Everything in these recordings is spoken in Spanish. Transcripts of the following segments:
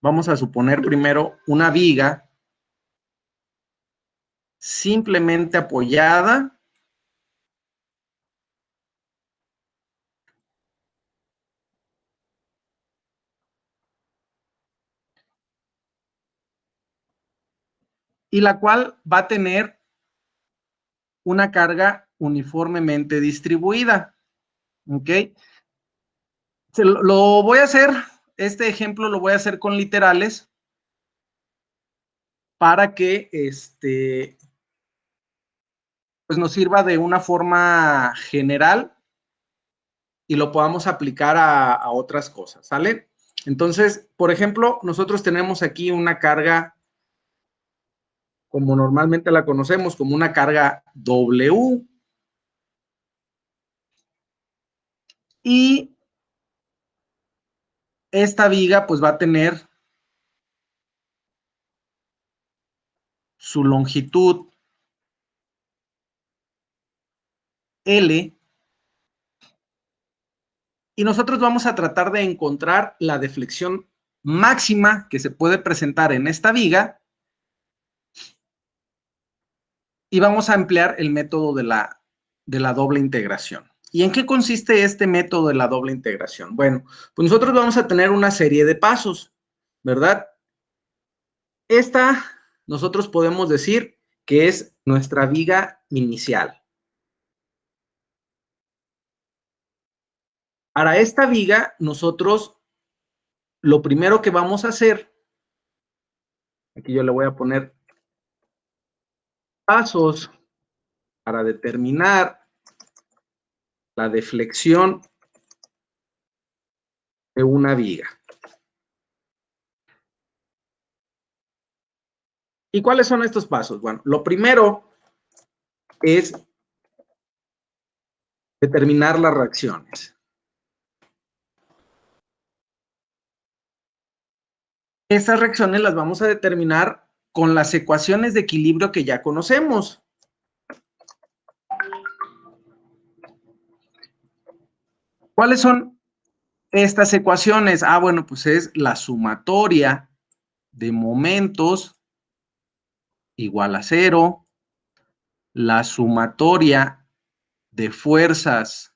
vamos a suponer primero una viga simplemente apoyada y la cual va a tener una carga uniformemente distribuida, ¿ok? Lo voy a hacer, este ejemplo lo voy a hacer con literales para que pues nos sirva de una forma general y lo podamos aplicar a otras cosas, ¿sale? Entonces, por ejemplo, nosotros tenemos aquí una carga, como normalmente la conocemos, como una carga W, y esta viga pues va a tener su longitud L, y nosotros vamos a tratar de encontrar la deflexión máxima que se puede presentar en esta viga, y vamos a emplear el método de la doble integración. ¿Y en qué consiste este método de la doble integración? Bueno, pues nosotros vamos a tener una serie de pasos, ¿verdad? Esta, nosotros podemos decir que es nuestra viga inicial. Para esta viga, nosotros lo primero que vamos a hacer, aquí yo le voy a poner pasos para determinar la deflexión de una viga. ¿Y cuáles son estos pasos? Bueno, lo primero es determinar las reacciones. Estas reacciones las vamos a determinar con las ecuaciones de equilibrio que ya conocemos. ¿Cuáles son estas ecuaciones? Ah, bueno, pues es la sumatoria de momentos igual a 0, la sumatoria de fuerzas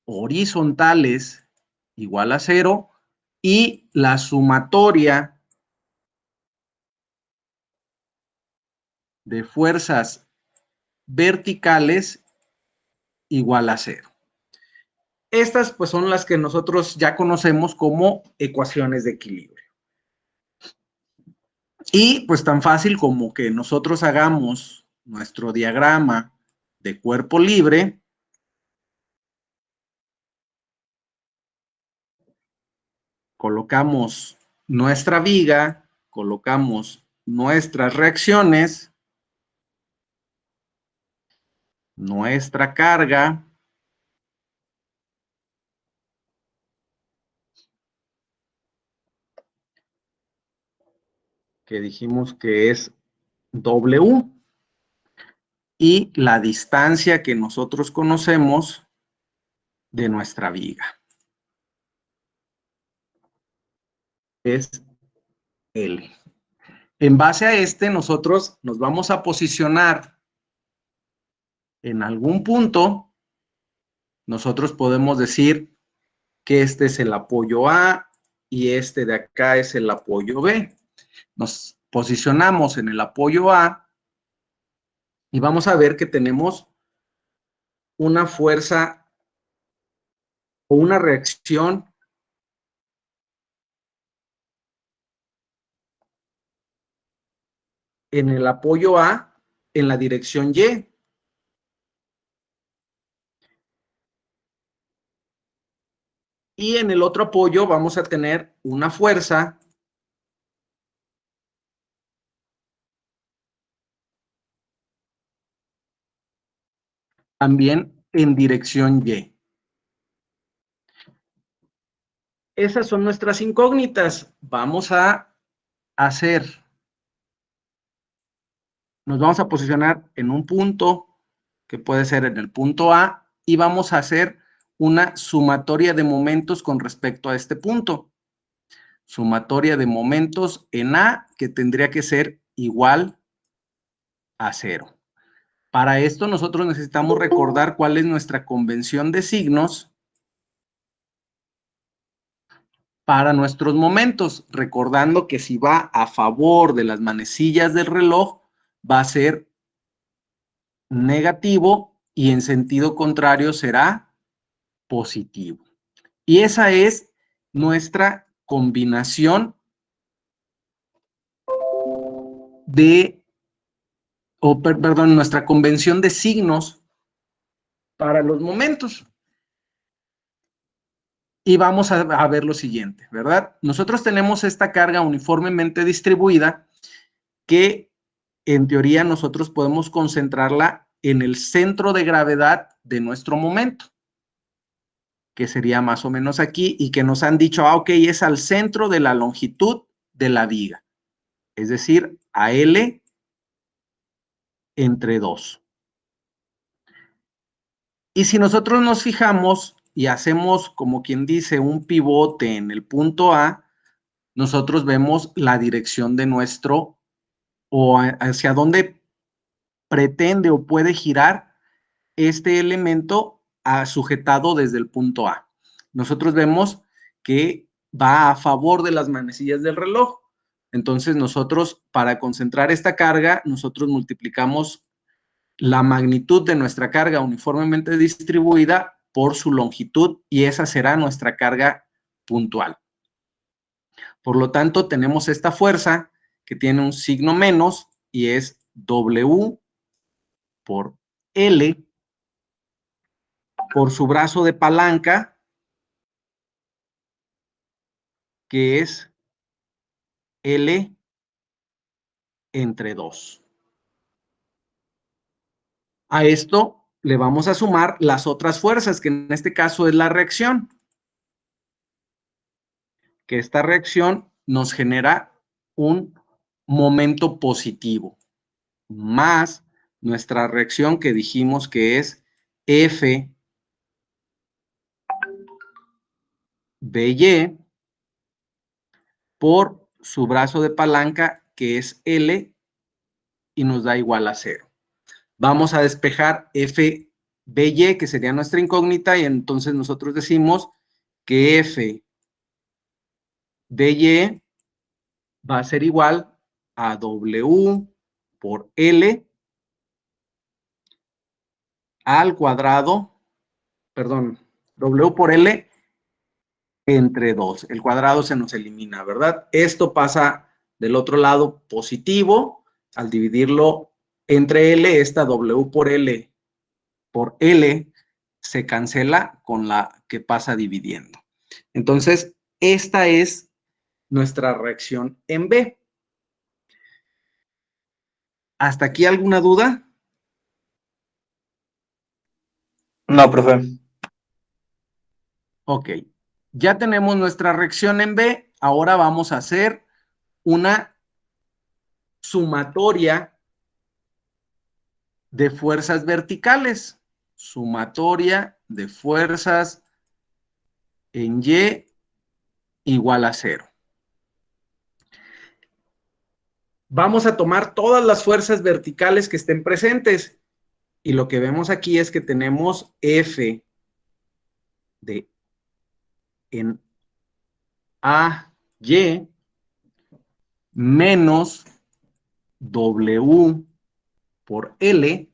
horizontales igual a 0 y la sumatoria de fuerzas verticales igual a 0. Estas pues son las que nosotros ya conocemos como ecuaciones de equilibrio. Y pues tan fácil como que nosotros hagamos nuestro diagrama de cuerpo libre. Colocamos nuestra viga, colocamos nuestras reacciones, nuestra carga, que dijimos que es W, y la distancia que nosotros conocemos de nuestra viga es L. En base a nosotros nos vamos a posicionar en algún punto. Nosotros podemos decir que este es el apoyo A y este de acá es el apoyo B. Nos posicionamos en el apoyo A y vamos a ver que tenemos una fuerza o una reacción en el apoyo A en la dirección Y. Y en el otro apoyo vamos a tener una fuerza también en dirección Y. Esas son nuestras incógnitas. Vamos a hacer, nos vamos a posicionar en un punto que puede ser en el punto A y vamos a hacer una sumatoria de momentos con respecto a este punto. sumatoria de momentos en A, que tendría que ser igual a 0. Para esto nosotros necesitamos recordar cuál es nuestra convención de signos para nuestros momentos, recordando que si va a favor de las manecillas del reloj, va a ser negativo y en sentido contrario será positivo. Y esa es nuestra combinación perdón, nuestra convención de signos para los momentos. Y vamos a ver lo siguiente, ¿verdad? Nosotros tenemos esta carga uniformemente distribuida que en teoría nosotros podemos concentrarla en el centro de gravedad de nuestro momento, que sería más o menos aquí, y que nos han dicho, ok, es al centro de la longitud de la viga, es decir, a L entre 2. Y si nosotros nos fijamos y hacemos, como quien dice, un pivote en el punto A, nosotros vemos la dirección de nuestro, o hacia dónde pretende o puede girar este elemento sujetado desde el punto A. Nosotros vemos que va a favor de las manecillas del reloj. Entonces nosotros, para concentrar esta carga, nosotros multiplicamos la magnitud de nuestra carga uniformemente distribuida por su longitud y esa será nuestra carga puntual. Por lo tanto, tenemos esta fuerza que tiene un signo menos y es W por L por su brazo de palanca, que es L entre 2. A esto le vamos a sumar las otras fuerzas, que en este caso es la reacción. Que esta reacción nos genera un momento positivo, más nuestra reacción que dijimos que es F BY por su brazo de palanca, que es L, y nos da igual a 0. Vamos a despejar F BY, que sería nuestra incógnita, y entonces nosotros decimos que F BY va a ser igual a W por L al cuadrado, perdón, W por L entre 2. El cuadrado se nos elimina, ¿verdad? Esto pasa del otro lado positivo. Al dividirlo entre L, esta W por L se cancela con la que pasa dividiendo. Entonces, esta es nuestra reacción en B. ¿Hasta aquí alguna duda? No, profe. Ok. Ya tenemos nuestra reacción en B. Ahora vamos a hacer una sumatoria de fuerzas verticales. Sumatoria de fuerzas en Y igual a 0. Vamos a tomar todas las fuerzas verticales que estén presentes. Y lo que vemos aquí es que tenemos F de en AY menos W por L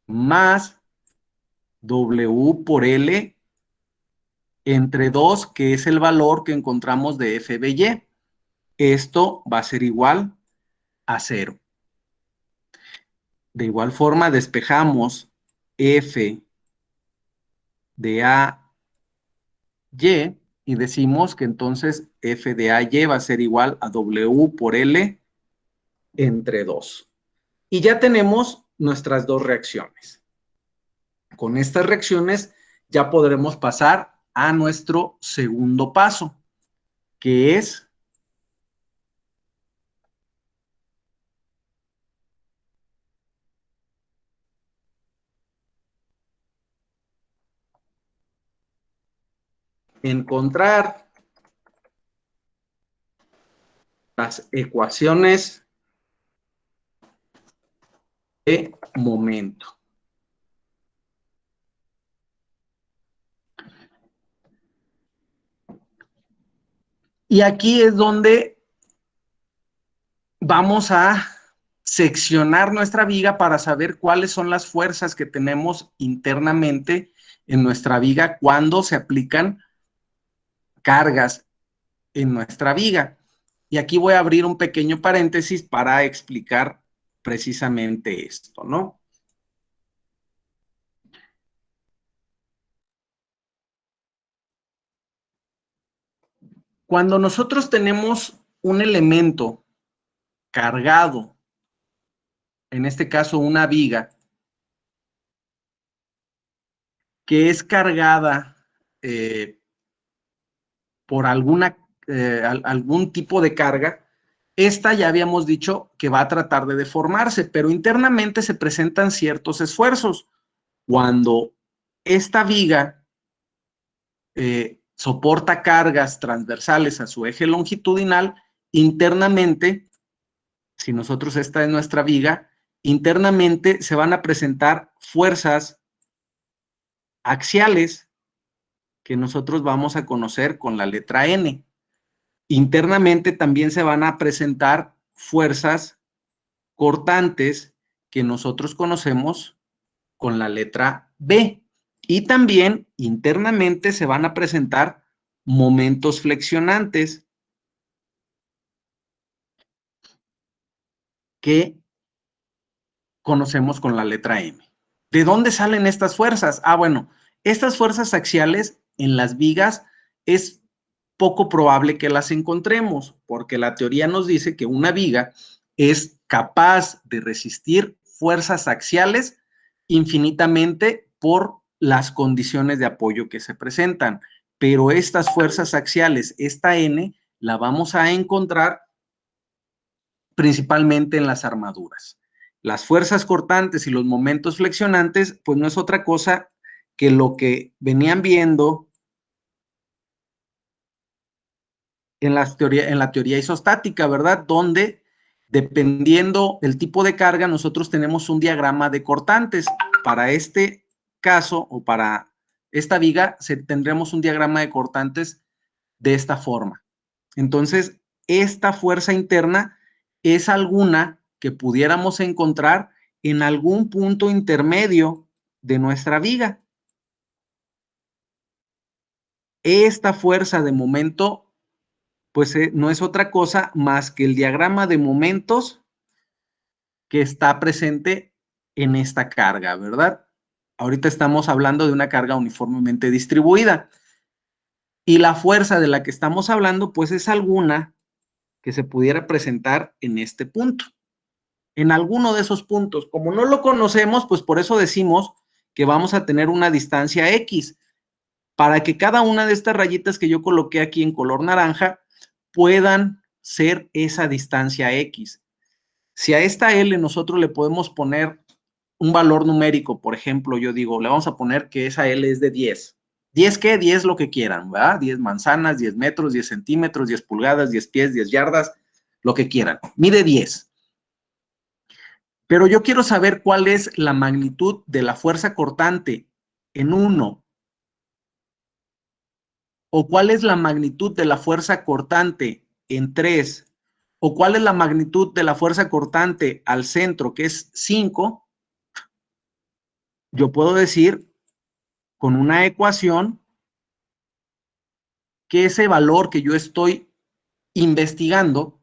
más W por L entre 2, que es el valor que encontramos de FBY. Esto va a ser igual a 0. De igual forma, despejamos F de AY y decimos que entonces F de AY va a ser igual a W por L entre 2. Y ya tenemos nuestras dos reacciones. Con estas reacciones ya podremos pasar a nuestro segundo paso, que es encontrar las ecuaciones de momento. Y aquí es donde vamos a seccionar nuestra viga para saber cuáles son las fuerzas que tenemos internamente en nuestra viga cuando se aplican cargas en nuestra viga. Y aquí voy a abrir un pequeño paréntesis para explicar precisamente esto, ¿no? Cuando nosotros tenemos un elemento cargado, en este caso una viga, que es cargada por algún tipo de carga, esta ya habíamos dicho que va a tratar de deformarse, pero internamente se presentan ciertos esfuerzos. Cuando esta viga soporta cargas transversales a su eje longitudinal, internamente, si nosotros esta es nuestra viga, internamente se van a presentar fuerzas axiales que nosotros vamos a conocer con la letra N. Internamente también se van a presentar fuerzas cortantes que nosotros conocemos con la letra B. Y también internamente se van a presentar momentos flexionantes que conocemos con la letra M. ¿De dónde salen estas fuerzas? Ah, bueno, estas fuerzas axiales en las vigas es poco probable que las encontremos, porque la teoría nos dice que una viga es capaz de resistir fuerzas axiales infinitamente por las condiciones de apoyo que se presentan. Pero estas fuerzas axiales, esta N, la vamos a encontrar principalmente en las armaduras. Las fuerzas cortantes y los momentos flexionantes, pues no es otra cosa que lo que venían viendo en la teoría isostática, ¿verdad? Donde, dependiendo el tipo de carga, nosotros tenemos un diagrama de cortantes. Para este caso, o para esta viga, tendremos un diagrama de cortantes de esta forma. Entonces, esta fuerza interna es alguna que pudiéramos encontrar en algún punto intermedio de nuestra viga. Esta fuerza de momento, pues no es otra cosa más que el diagrama de momentos que está presente en esta carga, ¿verdad? Ahorita estamos hablando de una carga uniformemente distribuida. Y la fuerza de la que estamos hablando, pues es alguna que se pudiera presentar en este punto, en alguno de esos puntos. Como no lo conocemos, pues por eso decimos que vamos a tener una distancia X, para que cada una de estas rayitas que yo coloqué aquí en color naranja puedan ser esa distancia X. Si a esta L nosotros le podemos poner un valor numérico, por ejemplo, yo digo, le vamos a poner que esa L es de 10. ¿10 qué? 10 lo que quieran, ¿verdad? 10 manzanas, 10 metros, 10 centímetros, 10 pulgadas, 10 pies, 10 yardas, lo que quieran. Mide 10. Pero yo quiero saber cuál es la magnitud de la fuerza cortante en 1, o cuál es la magnitud de la fuerza cortante en 3, o cuál es la magnitud de la fuerza cortante al centro, que es 5. Yo puedo decir con una ecuación que ese valor que yo estoy investigando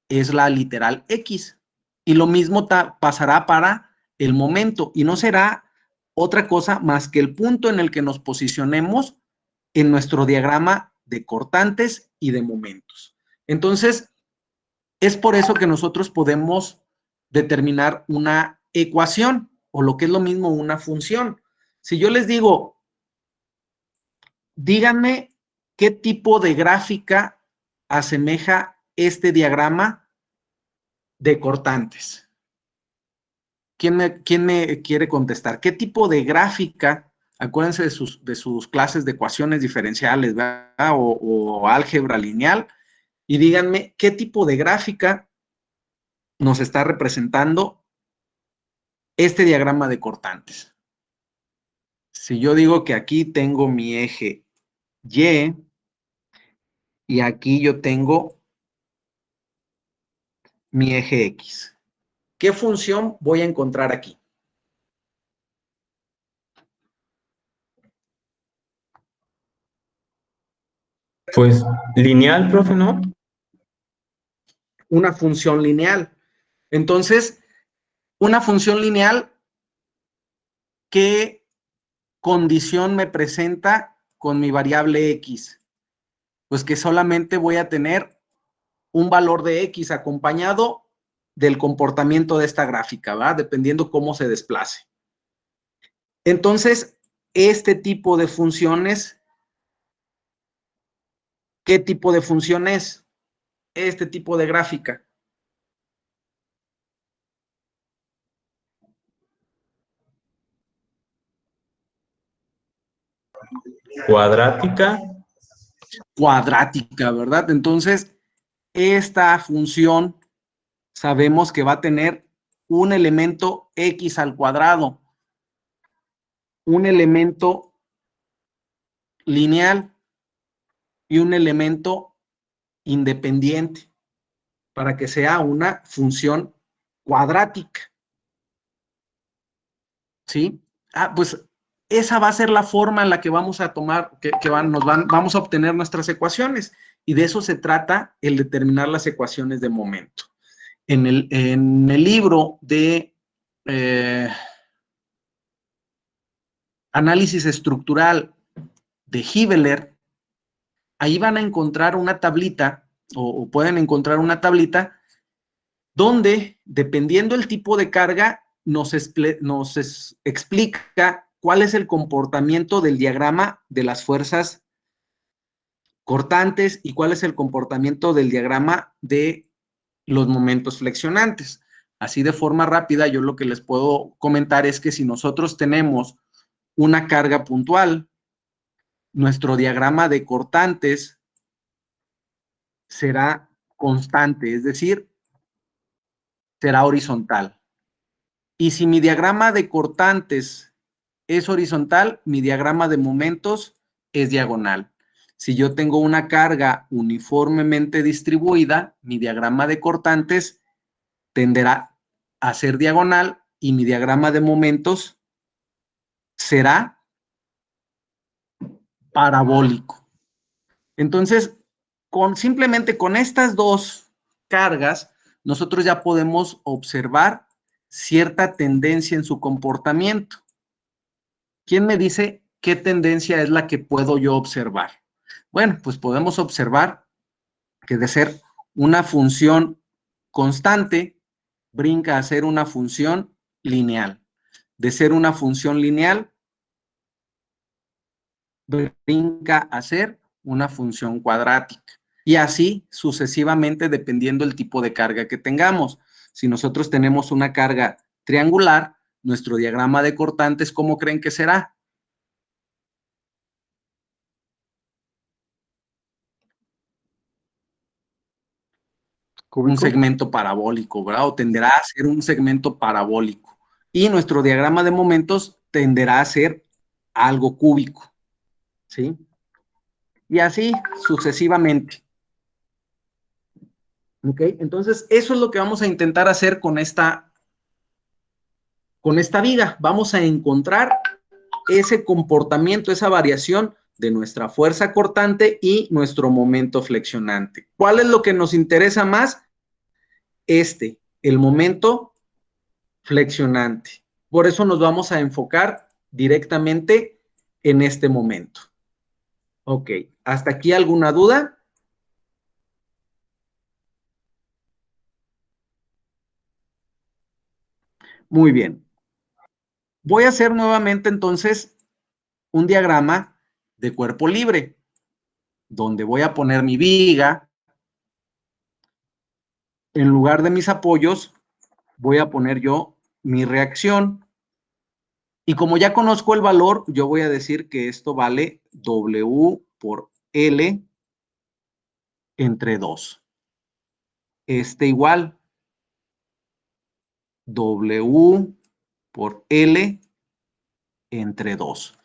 es la literal X. Y lo mismo pasará para el momento, y no será otra cosa más que el punto en el que nos posicionemos en nuestro diagrama de cortantes y de momentos. Entonces, es por eso que nosotros podemos determinar una ecuación, o lo que es lo mismo, una función. Si yo les digo, díganme qué tipo de gráfica asemeja este diagrama de cortantes. ¿Quién me quiere contestar? ¿Qué tipo de gráfica? Acuérdense de sus clases de ecuaciones diferenciales, ¿verdad? O álgebra lineal. y díganme qué tipo de gráfica nos está representando este diagrama de cortantes. Si yo digo que aquí tengo mi eje Y y aquí yo tengo mi eje X, ¿qué función voy a encontrar aquí? Pues lineal, profe, ¿no? Una función lineal. Entonces, una función lineal, ¿qué condición me presenta con mi variable X? Pues que solamente voy a tener un valor de X acompañado del comportamiento de esta gráfica, ¿va? Dependiendo cómo se desplace. Entonces, este tipo de funciones, ¿qué tipo de función es? Este tipo de gráfica. Cuadrática. Cuadrática, ¿verdad? Entonces, esta función sabemos que va a tener un elemento X al cuadrado, un elemento lineal y un elemento independiente para que sea una función cuadrática. ¿Sí? Pues esa va a ser la forma en la que vamos a tomar, vamos a obtener nuestras ecuaciones. Y de eso se trata el determinar las ecuaciones de momento. En el libro de análisis estructural de Hiveler, ahí van a encontrar una tablita, o pueden encontrar una tablita, donde, dependiendo el tipo de carga, nos explica cuál es el comportamiento del diagrama de las fuerzas cortantes y cuál es el comportamiento del diagrama de los momentos flexionantes. Así de forma rápida, yo lo que les puedo comentar es que si nosotros tenemos una carga puntual, nuestro diagrama de cortantes será constante, es decir, será horizontal. Y si mi diagrama de cortantes es horizontal, mi diagrama de momentos es diagonal. Si yo tengo una carga uniformemente distribuida, mi diagrama de cortantes tenderá a ser diagonal y mi diagrama de momentos será parabólico. Entonces, simplemente con estas dos cargas, nosotros ya podemos observar cierta tendencia en su comportamiento. ¿Quién me dice qué tendencia es la que puedo yo observar? Bueno, pues podemos observar que de ser una función constante, brinca a ser una función lineal. De ser una función lineal, brinca a ser una función cuadrática. Y así sucesivamente dependiendo del tipo de carga que tengamos. Si nosotros tenemos una carga triangular, nuestro diagrama de cortantes, ¿cómo creen que será? Un segmento parabólico, ¿verdad? O tenderá a ser un segmento parabólico. Y nuestro diagrama de momentos tenderá a ser algo cúbico, ¿sí? Y así sucesivamente. ¿Ok? Entonces, eso es lo que vamos a intentar hacer con esta viga. Vamos a encontrar ese comportamiento, esa variación de nuestra fuerza cortante y nuestro momento flexionante. ¿Cuál es lo que nos interesa más? El momento flexionante. Por eso nos vamos a enfocar directamente en este momento. Ok, ¿hasta aquí alguna duda? Muy bien. Voy a hacer nuevamente entonces un diagrama de cuerpo libre, donde voy a poner mi viga. En lugar de mis apoyos, voy a poner yo mi reacción. Y como ya conozco el valor, yo voy a decir que esto vale W por L entre 2. Este igual, W por L entre 2.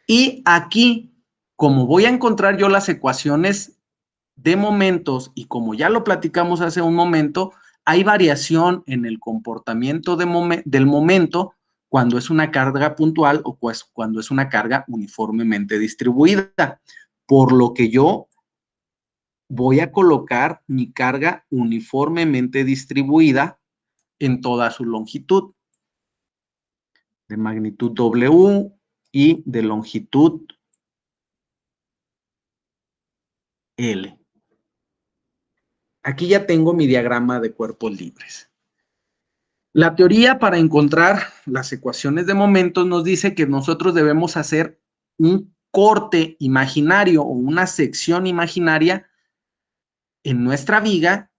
Y aquí, como voy a encontrar yo las ecuaciones de momentos y como ya lo platicamos hace un momento, hay variación en el comportamiento del momento cuando es una carga puntual o cuando es una carga uniformemente distribuida. Por lo que yo voy a colocar mi carga uniformemente distribuida en toda su longitud, de magnitud W y de longitud L. Aquí ya tengo mi diagrama de cuerpos libres. La teoría para encontrar las ecuaciones de momentos nos dice que nosotros debemos hacer un corte imaginario o una sección imaginaria en nuestra viga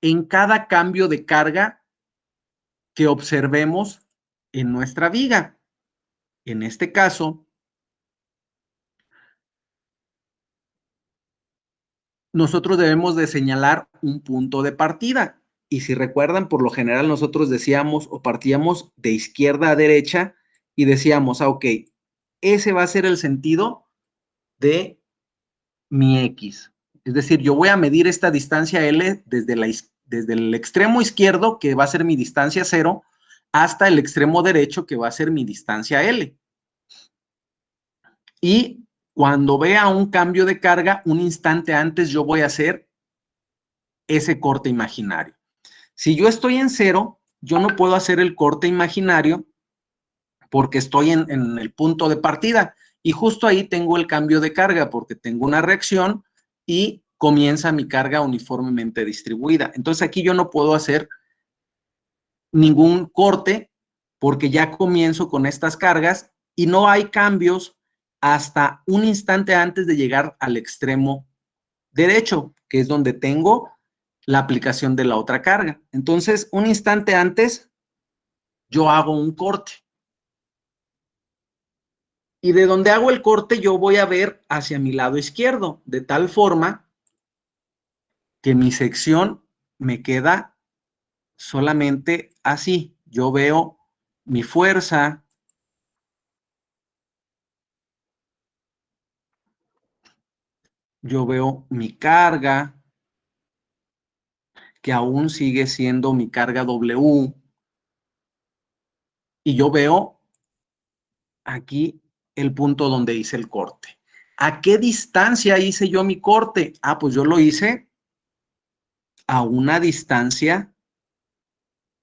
en cada cambio de carga que observemos en nuestra viga. En este caso, nosotros debemos de señalar un punto de partida. Y si recuerdan, por lo general nosotros decíamos o partíamos de izquierda a derecha y decíamos, ok, ese va a ser el sentido de mi X. Es decir, yo voy a medir esta distancia L desde el extremo izquierdo, que va a ser mi distancia 0, hasta el extremo derecho, que va a ser mi distancia L. Y cuando vea un cambio de carga, un instante antes yo voy a hacer ese corte imaginario. Si yo estoy en 0, yo no puedo hacer el corte imaginario porque estoy en el punto de partida. Y justo ahí tengo el cambio de carga porque tengo una reacción y comienza mi carga uniformemente distribuida. Entonces aquí yo no puedo hacer ningún corte porque ya comienzo con estas cargas y no hay cambios hasta un instante antes de llegar al extremo derecho, que es donde tengo la aplicación de la otra carga. Entonces, un instante antes, yo hago un corte. Y de donde hago el corte, yo voy a ver hacia mi lado izquierdo, de tal forma que mi sección me queda solamente así. Yo veo mi fuerza, yo veo mi carga, que aún sigue siendo mi carga W, y yo veo aquí el punto donde hice el corte. ¿A qué distancia hice yo mi corte? Ah, pues yo lo hice a una distancia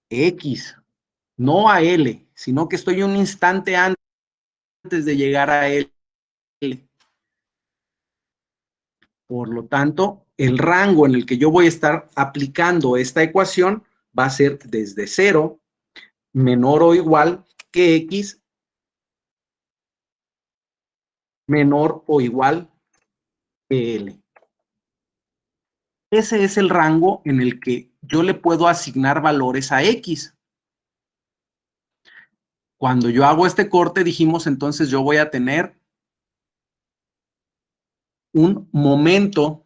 X, no a L, sino que estoy un instante antes de llegar a L. Por lo tanto, el rango en el que yo voy a estar aplicando esta ecuación va a ser desde 0 menor o igual que X menor o igual que L. Ese es el rango en el que yo le puedo asignar valores a X. Cuando yo hago este corte, dijimos entonces yo voy a tener un momento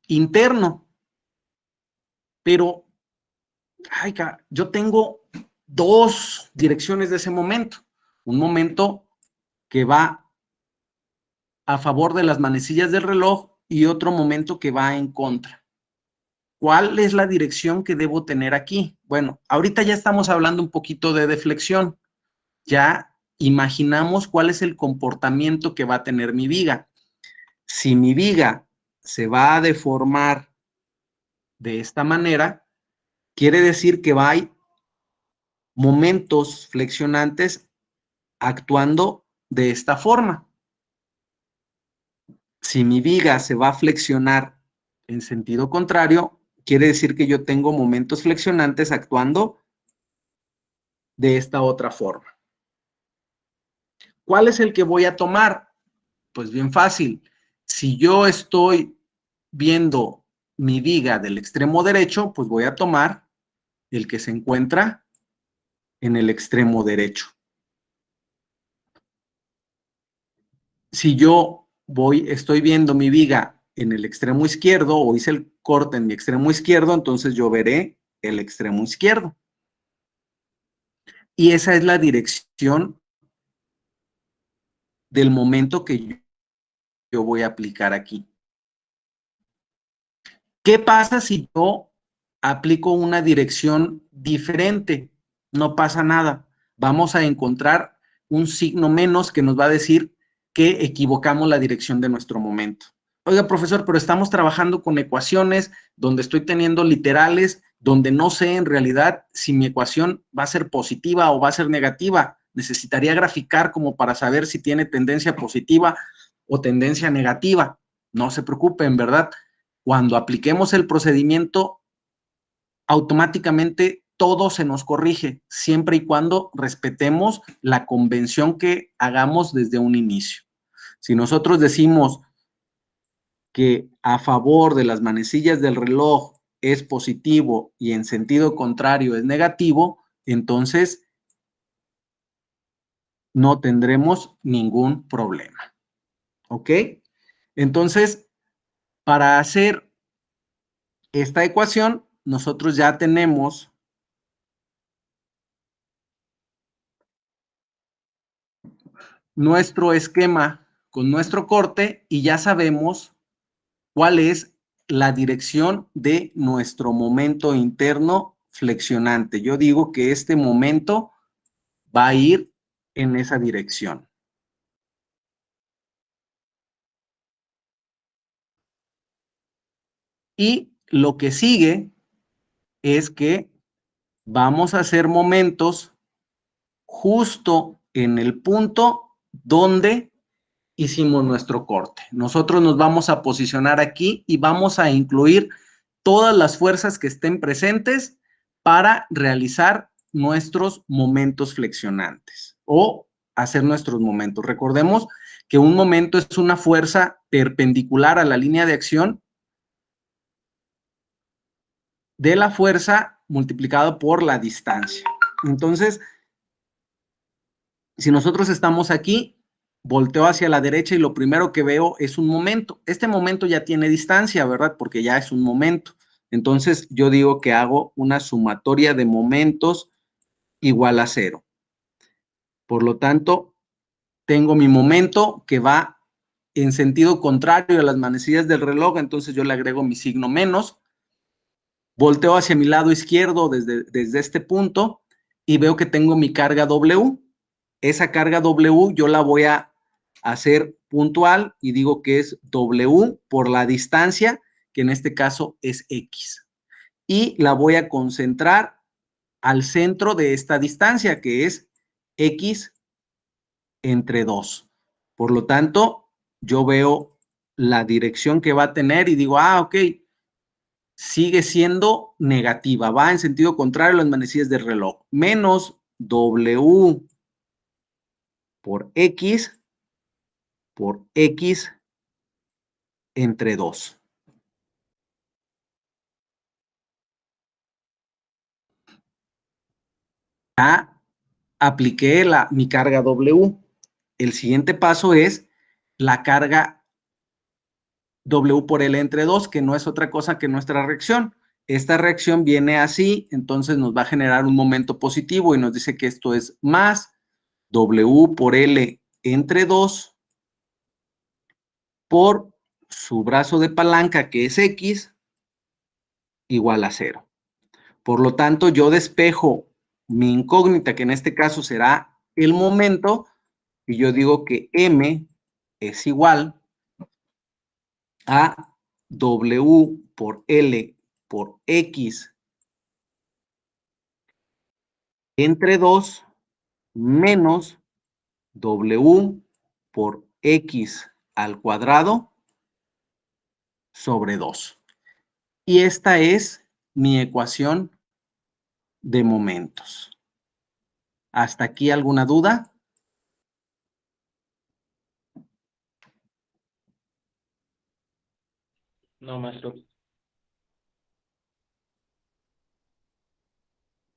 interno. Pero, ay, yo tengo dos direcciones de ese momento. Un momento que va a favor de las manecillas del reloj y otro momento que va en contra. ¿Cuál es la dirección que debo tener aquí? Bueno, ahorita ya estamos hablando un poquito de deflexión. Ya imaginamos cuál es el comportamiento que va a tener mi viga. Si mi viga se va a deformar de esta manera, quiere decir que va a haber momentos flexionantes actuando de esta forma. Si mi viga se va a flexionar en sentido contrario, quiere decir que yo tengo momentos flexionantes actuando de esta otra forma. ¿Cuál es el que voy a tomar? Pues bien fácil. Si yo estoy viendo mi viga del extremo derecho, pues voy a tomar el que se encuentra en el extremo derecho. Si yo estoy viendo mi viga en el extremo izquierdo o hice el corte en mi extremo izquierdo, entonces yo veré el extremo izquierdo. Y esa es la dirección del momento que yo voy a aplicar aquí. ¿Qué pasa si yo aplico una dirección diferente? No pasa nada. Vamos a encontrar un signo menos que nos va a decir que equivocamos la dirección de nuestro momento. Oiga, profesor, pero estamos trabajando con ecuaciones donde estoy teniendo literales, donde no sé en realidad si mi ecuación va a ser positiva o va a ser negativa. Necesitaría graficar como para saber si tiene tendencia positiva o tendencia negativa. No se preocupen, ¿verdad? Cuando apliquemos el procedimiento, automáticamente todo se nos corrige, siempre y cuando respetemos la convención que hagamos desde un inicio. Si nosotros decimos que a favor de las manecillas del reloj es positivo y en sentido contrario es negativo, entonces no tendremos ningún problema. ¿Ok? Entonces, para hacer esta ecuación, nosotros ya tenemos nuestro esquema con nuestro corte y ya sabemos cuál es la dirección de nuestro momento interno flexionante. Yo digo que este momento va a ir en esa dirección. Y lo que sigue es que vamos a hacer momentos justo en el punto donde hicimos nuestro corte. Nosotros nos vamos a posicionar aquí y vamos a incluir todas las fuerzas que estén presentes para realizar nuestros momentos flexionantes o hacer nuestros momentos. Recordemos que un momento es una fuerza perpendicular a la línea de acción de la fuerza multiplicado por la distancia. Entonces, si nosotros estamos aquí, volteo hacia la derecha y lo primero que veo es un momento. Este momento ya tiene distancia, ¿verdad? Porque ya es un momento. Entonces, yo digo que hago una sumatoria de momentos igual a 0. Por lo tanto, tengo mi momento que va en sentido contrario a las manecillas del reloj, entonces yo le agrego mi signo menos. Volteo hacia mi lado izquierdo desde este punto y veo que tengo mi carga W. Esa carga W yo la voy a hacer puntual y digo que es W por la distancia, que en este caso es X. Y la voy a concentrar al centro de esta distancia, que es X entre 2. Por lo tanto, yo veo la dirección que va a tener y digo, ok, sigue siendo negativa, va en sentido contrario a las manecillas del reloj. Menos W por X entre 2. Ya apliqué mi carga W. El siguiente paso es la carga W por L entre 2, que no es otra cosa que nuestra reacción. Esta reacción viene así, entonces nos va a generar un momento positivo y nos dice que esto es más W por L entre 2 por su brazo de palanca, que es X, igual a 0. Por lo tanto, yo despejo mi incógnita, que en este caso será el momento, y yo digo que M es igual a W por L por X entre 2 menos W por X al cuadrado sobre 2. Y esta es mi ecuación de momentos. ¿Hasta aquí alguna duda? No, maestro.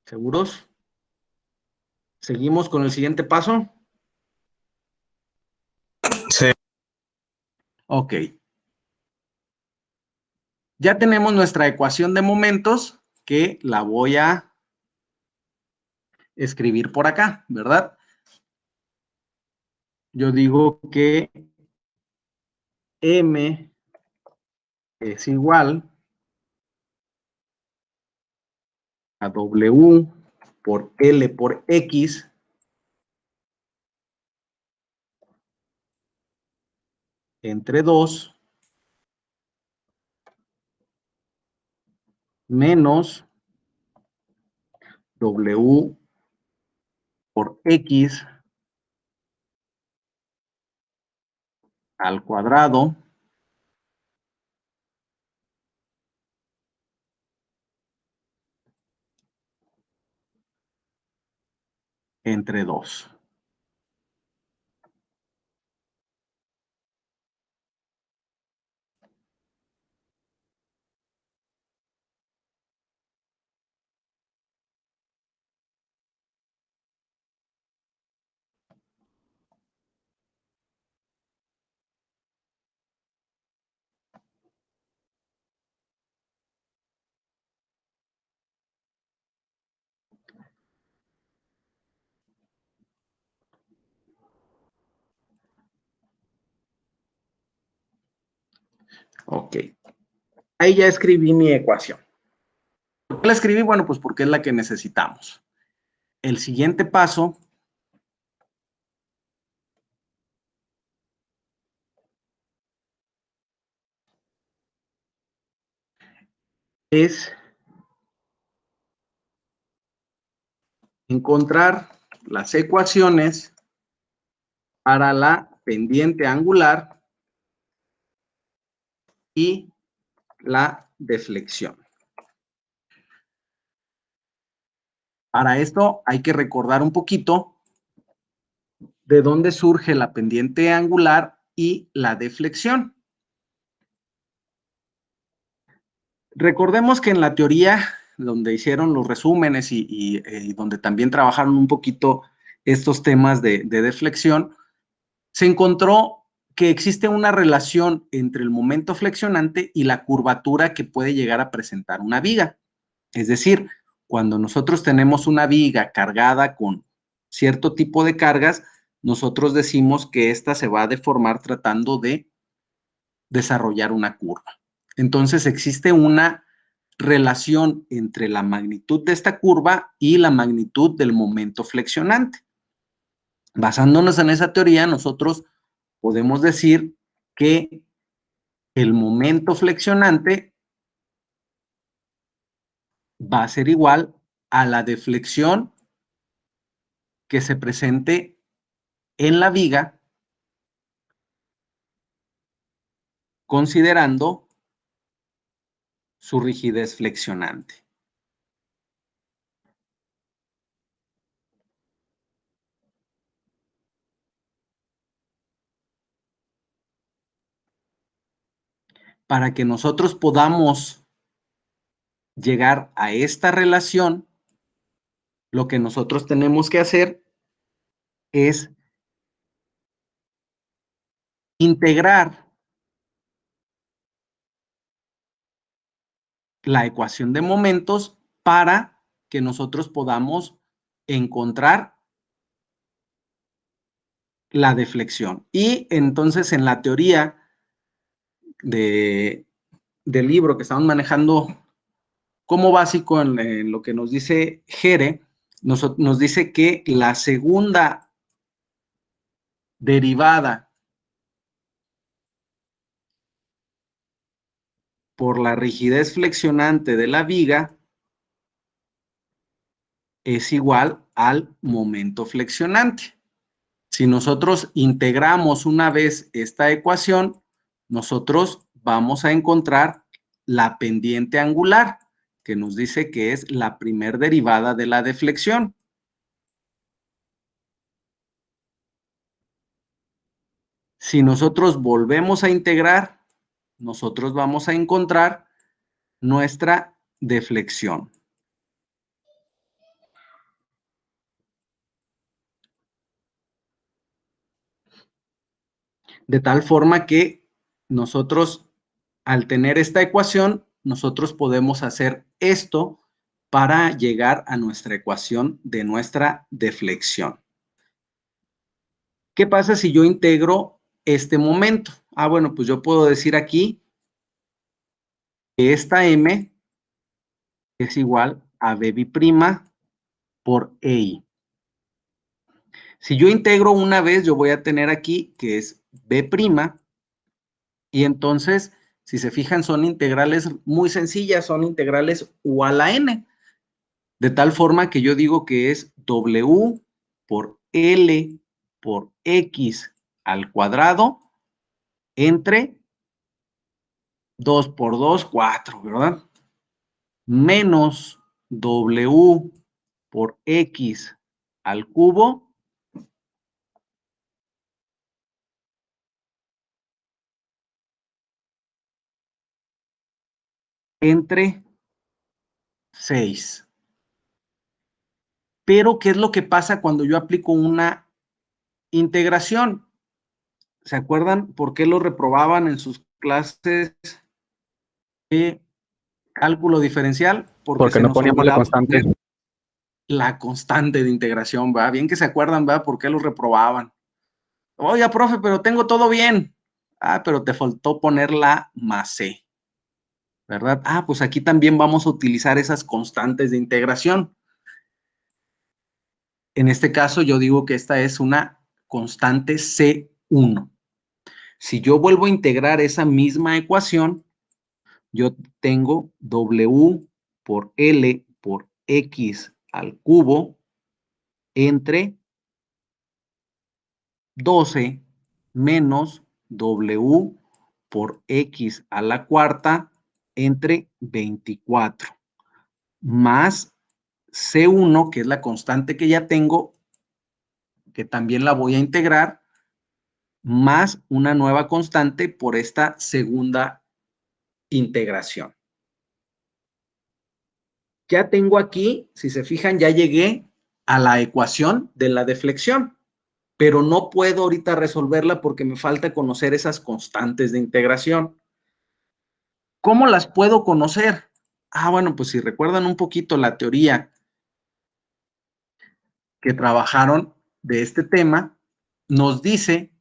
¿Seguros? ¿Seguimos con el siguiente paso? Sí. Ok. Ya tenemos nuestra ecuación de momentos que la voy a escribir por acá, ¿verdad? Yo digo que M es igual a W por L por X entre 2 menos W por X al cuadrado entre 2. Ok. Ahí ya escribí mi ecuación. ¿Por qué la escribí? Bueno, pues porque es la que necesitamos. El siguiente paso es encontrar las ecuaciones para la pendiente angular y la deflexión. Para esto hay que recordar un poquito de dónde surge la pendiente angular y la deflexión. Recordemos que en la teoría, donde hicieron los resúmenes y donde también trabajaron un poquito estos temas de deflexión, se encontró que existe una relación entre el momento flexionante y la curvatura que puede llegar a presentar una viga. Es decir, cuando nosotros tenemos una viga cargada con cierto tipo de cargas, nosotros decimos que ésta se va a deformar tratando de desarrollar una curva. Entonces existe una relación entre la magnitud de esta curva y la magnitud del momento flexionante. Basándonos en esa teoría, nosotros podemos decir que el momento flexionante va a ser igual a la deflexión que se presente en la viga, considerando su rigidez flexionante. Para que nosotros podamos llegar a esta relación, lo que nosotros tenemos que hacer es integrar la ecuación de momentos para que nosotros podamos encontrar la deflexión. Y entonces en la teoría del libro que estamos manejando como básico en lo que nos dice Gere, nos dice que la segunda derivada por la rigidez flexionante de la viga es igual al momento flexionante. Si nosotros integramos una vez esta ecuación, nosotros vamos a encontrar la pendiente angular, que nos dice que es la primer derivada de la deflexión. Si nosotros volvemos a integrar, nosotros vamos a encontrar nuestra deflexión. De tal forma que nosotros, al tener esta ecuación, nosotros podemos hacer esto para llegar a nuestra ecuación de nuestra deflexión. ¿Qué pasa si yo integro este momento? Ah, bueno, pues yo puedo decir aquí que esta m es igual a b' por EI. Si yo integro una vez, yo voy a tener aquí que es b', y entonces, si se fijan, son integrales muy sencillas, son integrales u a la n, de tal forma que yo digo que es w por L por x al cuadrado entre 2 por 2, 4, ¿verdad? Menos w por x al cubo entre 6. Pero, ¿qué es lo que pasa cuando yo aplico una integración? ¿Se acuerdan por qué lo reprobaban en sus clases de cálculo diferencial? Porque Porque se no nos poníamos la olvidaba constante. poner la constante de integración, ¿va? Bien que se acuerdan, ¿va? ¿Por qué lo reprobaban? Oiga, profe, pero tengo todo bien. Ah, pero te faltó poner la más C, ¿verdad? Ah, pues aquí también vamos a utilizar esas constantes de integración. En este caso, yo digo que esta es una constante C1. Si yo vuelvo a integrar esa misma ecuación, yo tengo W por L por X al cubo entre 12 menos W por X a la cuarta entre 24, más C1, que es la constante que ya tengo, que también la voy a integrar, más una nueva constante por esta segunda integración. Ya tengo aquí, si se fijan, ya llegué a la ecuación de la deflexión, pero no puedo ahorita resolverla porque me falta conocer esas constantes de integración. ¿Cómo las puedo conocer? Ah, bueno, pues si recuerdan un poquito la teoría que trabajaron de este tema, nos dice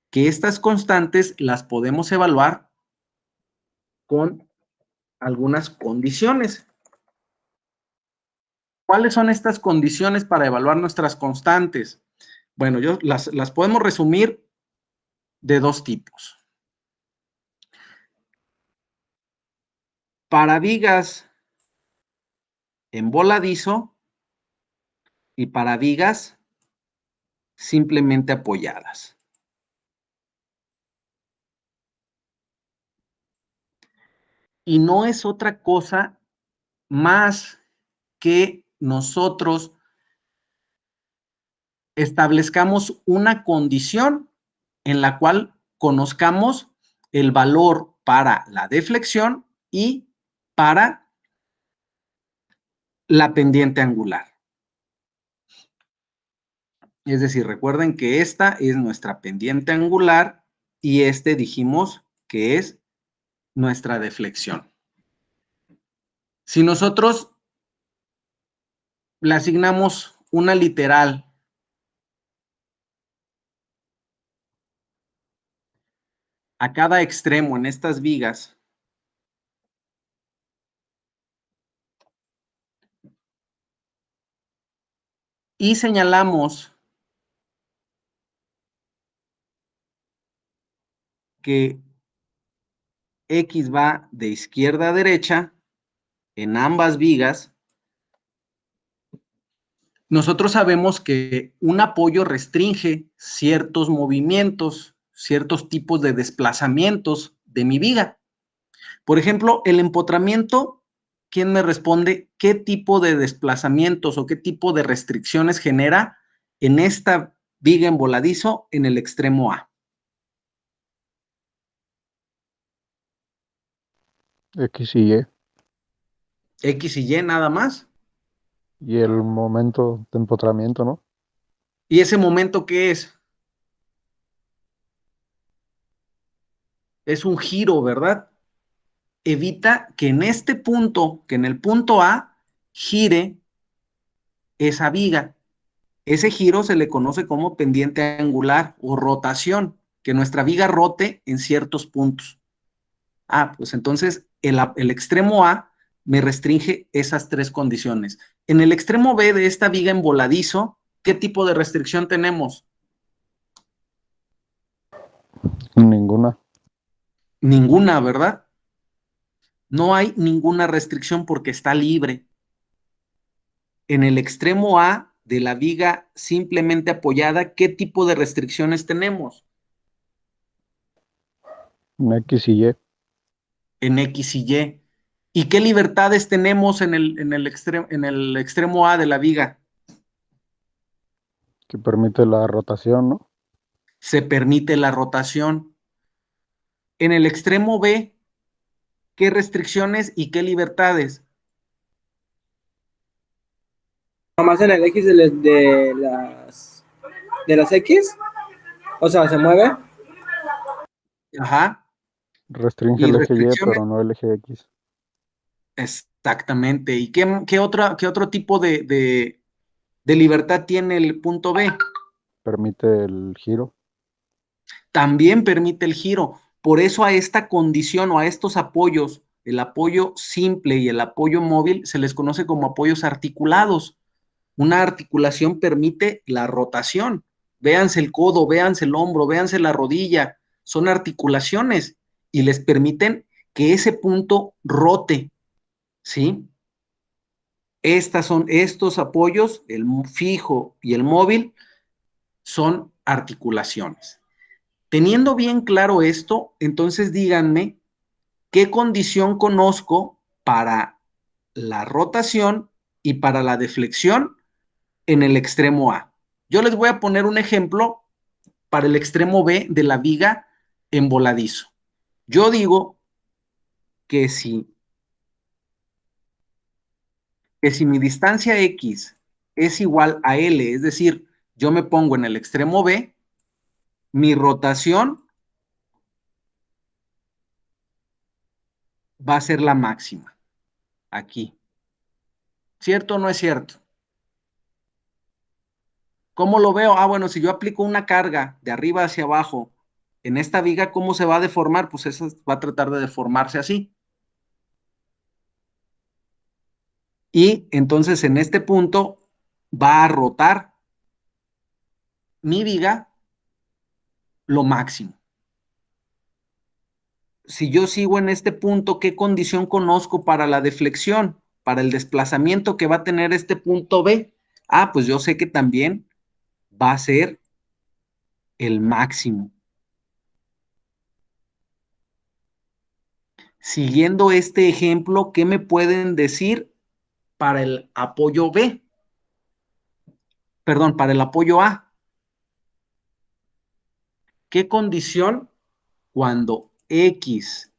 que estas constantes las podemos evaluar con algunas condiciones. ¿Cuáles son estas condiciones para evaluar nuestras constantes? Bueno, las podemos resumir de dos tipos. Para vigas en voladizo y para vigas simplemente apoyadas. Y no es otra cosa más que nosotros establezcamos una condición en la cual conozcamos el valor para la deflexión y para la pendiente angular. Es decir, recuerden que esta es nuestra pendiente angular y este dijimos que es nuestra deflexión. Si nosotros le asignamos una literal a cada extremo en estas vigas, y señalamos que X va de izquierda a derecha en ambas vigas, nosotros sabemos que un apoyo restringe ciertos movimientos, ciertos tipos de desplazamientos de mi viga. Por ejemplo, el empotramiento, ¿quién me responde qué tipo de desplazamientos o qué tipo de restricciones genera en esta viga en voladizo en el extremo A? X y Y. X y Y nada más. Y el momento de empotramiento, ¿no? ¿Y ese momento qué es? Es un giro, ¿verdad? evita que en este punto, que en el punto A, gire esa viga. Ese giro se le conoce como pendiente angular o rotación, que nuestra viga rote en ciertos puntos. Ah, pues entonces el extremo A me restringe esas tres condiciones. En el extremo B de esta viga en voladizo, ¿qué tipo de restricción tenemos? Ninguna. Ninguna, ¿verdad? No hay ninguna restricción porque está libre. En el extremo A de la viga simplemente apoyada, ¿qué tipo de restricciones tenemos? En X y Y, En X y Y. ¿Y qué libertades tenemos en el extremo A de la viga? que permite la rotación, ¿no? Se permite la rotación. En el extremo B, ¿qué restricciones y qué libertades? Nomás en el X de las X, o sea, se mueve. Ajá. Restringe Y el eje Y, restricciones, pero no el eje X. exactamente. ¿Y qué otro tipo de libertad tiene el punto B? Permite el giro. También permite el giro. Por eso a esta condición o a estos apoyos, el apoyo simple y el apoyo móvil, se les conoce como apoyos articulados. Una articulación permite la rotación. Véanse el codo, véanse el hombro, véanse la rodilla. Son articulaciones y les permiten que ese punto rote, ¿sí? Estos apoyos, el fijo y el móvil, son articulaciones. Teniendo bien claro esto, entonces díganme qué condición conozco para la rotación y para la deflexión en el extremo A. Yo les voy a poner un ejemplo para el extremo B de la viga en voladizo. Yo digo que si mi distancia X es igual a L, es decir, yo me pongo en el extremo B, mi rotación va a ser la máxima, aquí. ¿Cierto o no es cierto? ¿Cómo lo veo? Ah, bueno, si yo aplico una carga de arriba hacia abajo en esta viga, ¿cómo se va a deformar? Pues esa va a tratar de deformarse así. Y entonces en este punto va a rotar mi viga lo máximo. Si yo sigo en este punto, ¿qué condición conozco para la deflexión? Para el desplazamiento que va a tener este punto B. Ah, pues yo sé que también va a ser el máximo. Siguiendo este ejemplo, ¿qué me pueden decir para el apoyo B? Perdón, para el apoyo A. ¿Qué condición cuando X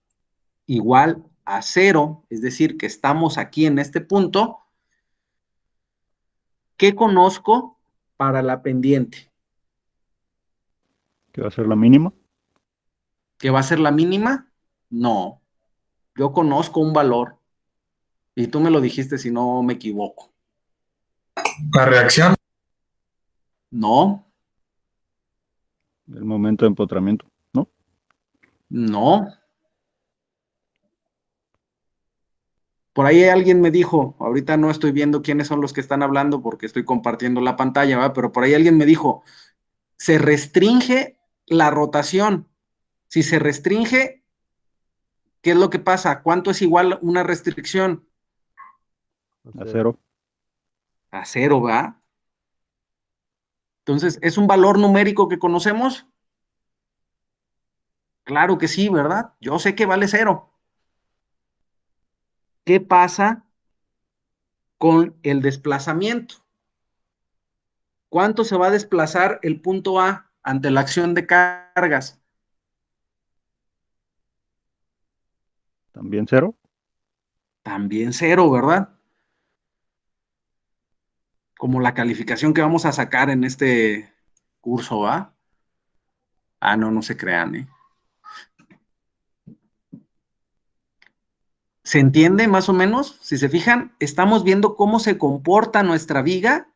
igual a 0, es decir, que estamos aquí en este punto, ¿qué conozco para la pendiente? Que va a ser la mínima. ¿Que va a ser la mínima? No, yo conozco un valor y tú me lo dijiste si no me equivoco. La reacción. No, El momento de empotramiento, ¿no? no. Por ahí alguien me dijo, ahorita no estoy viendo quiénes son los que están hablando porque estoy compartiendo la pantalla, ¿verdad? Pero por ahí alguien me dijo, se restringe la rotación. Si se restringe, ¿qué es lo que pasa? ¿Cuánto es igual una restricción? A 0. A 0, ¿verdad? Entonces, ¿es un valor numérico que conocemos? Claro que sí, ¿verdad? Yo sé que vale 0. ¿Qué pasa con el desplazamiento? ¿Cuánto se va a desplazar el punto A ante la acción de cargas? También 0. También 0, ¿verdad? Como la calificación que vamos a sacar en este curso, ¿va? Ah, no, no se crean, ¿eh? ¿Se entiende más o menos? Si se fijan, estamos viendo cómo se comporta nuestra viga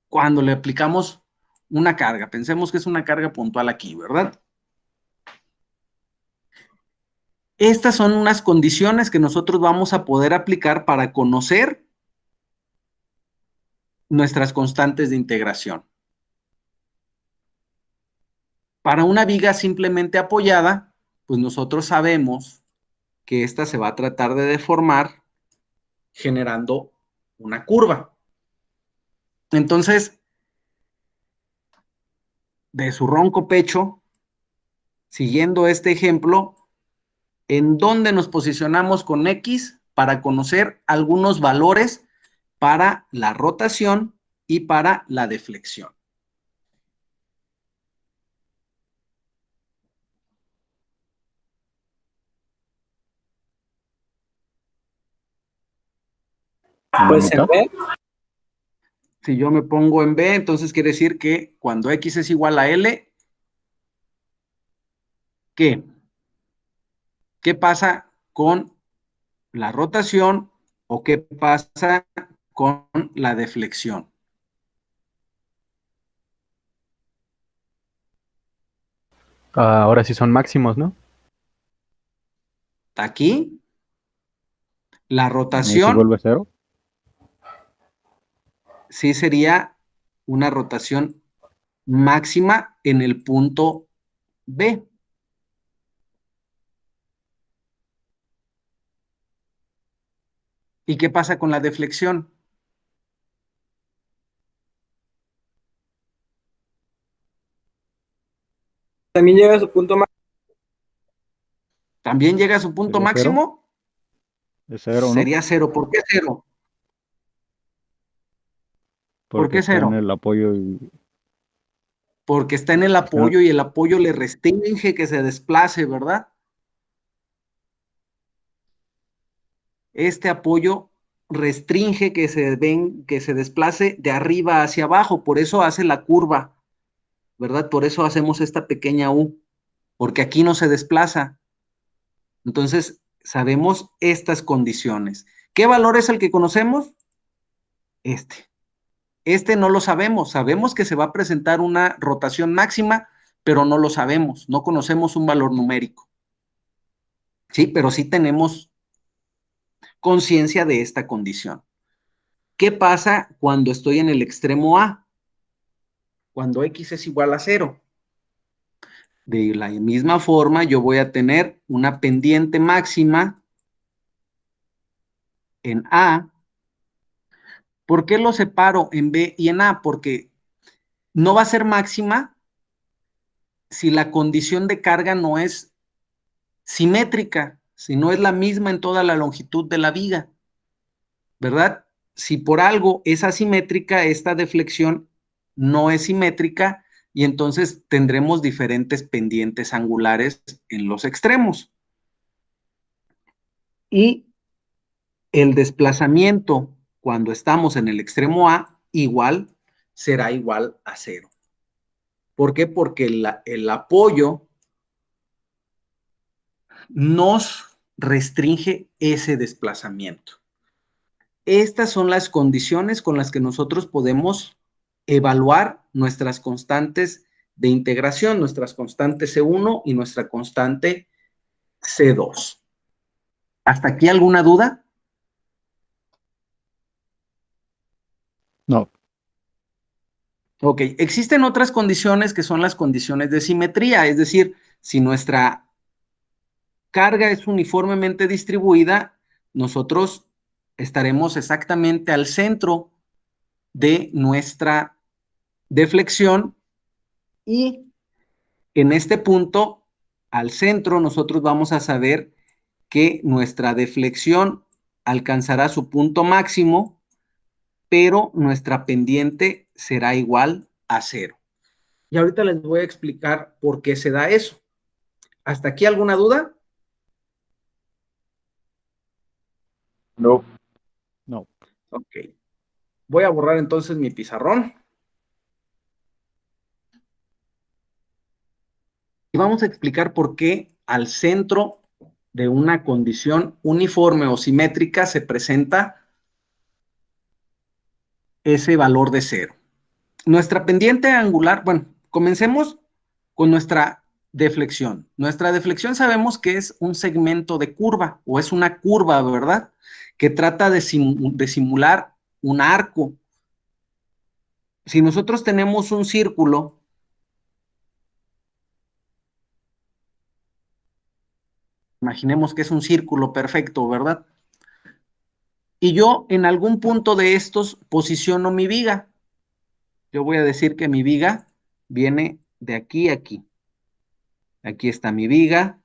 cuando le aplicamos una carga. Pensemos que es una carga puntual aquí, ¿verdad? Estas son unas condiciones que nosotros vamos a poder aplicar para conocer nuestras constantes de integración. Para una viga simplemente apoyada, pues nosotros sabemos que esta se va a tratar de deformar generando una curva. Entonces, de su ronco pecho, siguiendo este ejemplo, ¿en dónde nos posicionamos con X para conocer algunos valores para la rotación y para la deflexión? ¿En la Pues en mitad? B, Si yo me pongo en B, entonces quiere decir que cuando X es igual a L, ¿qué? ¿Qué pasa con la rotación o qué pasa con la deflexión? Ahora sí son máximos, ¿no? Aquí, la ¿Y si rotación vuelve cero? sí sería una rotación máxima en el punto B. ¿Y qué pasa con la deflexión? también llega a su punto más. ¿También llega a su punto ¿Sería cero? máximo? Es cero, ¿no? Sería cero. ¿Por qué cero? ¿Por Porque qué está en cero? el apoyo y Porque está en el está en- apoyo y el apoyo le restringe que se desplace, ¿verdad? Este apoyo restringe que se desplace de arriba hacia abajo, por eso hace la curva, ¿verdad? Por eso hacemos esta pequeña U, porque aquí no se desplaza. Entonces, sabemos estas condiciones. ¿Qué valor es el que conocemos? Este. Este no lo sabemos. Sabemos que se va a presentar una rotación máxima, pero no lo sabemos. No conocemos un valor numérico. Sí, pero sí tenemos conciencia de esta condición. ¿Qué pasa cuando estoy en el extremo A? Cuando X es igual a cero. De la misma forma, yo voy a tener una pendiente máxima en A. ¿Por qué lo separo en B y en A? Porque no va a ser máxima si la condición de carga no es simétrica, si no es la misma en toda la longitud de la viga, ¿verdad? Si por algo es asimétrica, esta deflexión no es simétrica y entonces tendremos diferentes pendientes angulares en los extremos. Y el desplazamiento cuando estamos en el extremo A igual será igual a cero. ¿Por qué? Porque el apoyo nos restringe ese desplazamiento. Estas son las condiciones con las que nosotros podemos evaluar nuestras constantes de integración, nuestras constantes C1 y nuestra constante C2. ¿Hasta aquí alguna duda? No, Ok, existen otras condiciones que son las condiciones de simetría, es decir, si nuestra carga es uniformemente distribuida, nosotros estaremos exactamente al centro de nuestra deflexión y en este punto, al centro, nosotros vamos a saber que nuestra deflexión alcanzará su punto máximo, pero nuestra pendiente será igual a cero. Y ahorita les voy a explicar por qué se da eso. ¿Hasta aquí alguna duda? No. no. Ok. Voy a borrar entonces mi pizarrón. Y vamos a explicar por qué al centro de una condición uniforme o simétrica se presenta ese valor de 0. Nuestra pendiente angular, bueno, comencemos con nuestra deflexión. Nuestra deflexión sabemos que es un segmento de curva, o es una curva, ¿verdad? Que trata de simular un arco. Si nosotros tenemos un círculo, imaginemos que es un círculo perfecto, ¿verdad? Y yo en algún punto de estos posiciono mi viga. Yo voy a decir que mi viga viene de aquí a aquí. Aquí está mi viga,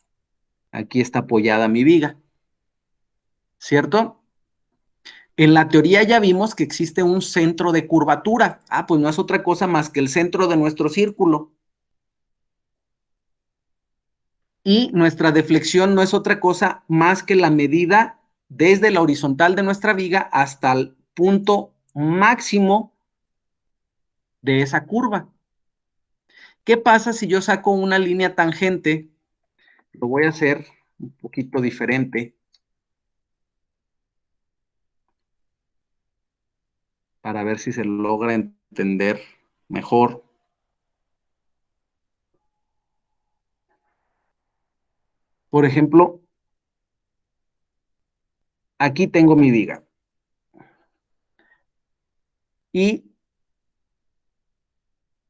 aquí está apoyada mi viga, ¿cierto? En la teoría ya vimos que existe un centro de curvatura. Ah, pues no es otra cosa más que el centro de nuestro círculo. Y nuestra deflexión no es otra cosa más que la medida desde la horizontal de nuestra viga hasta el punto máximo de esa curva. ¿Qué pasa si yo saco una línea tangente? Lo voy a hacer un poquito diferente para ver si se logra entender mejor. Por ejemplo, aquí tengo mi viga. Y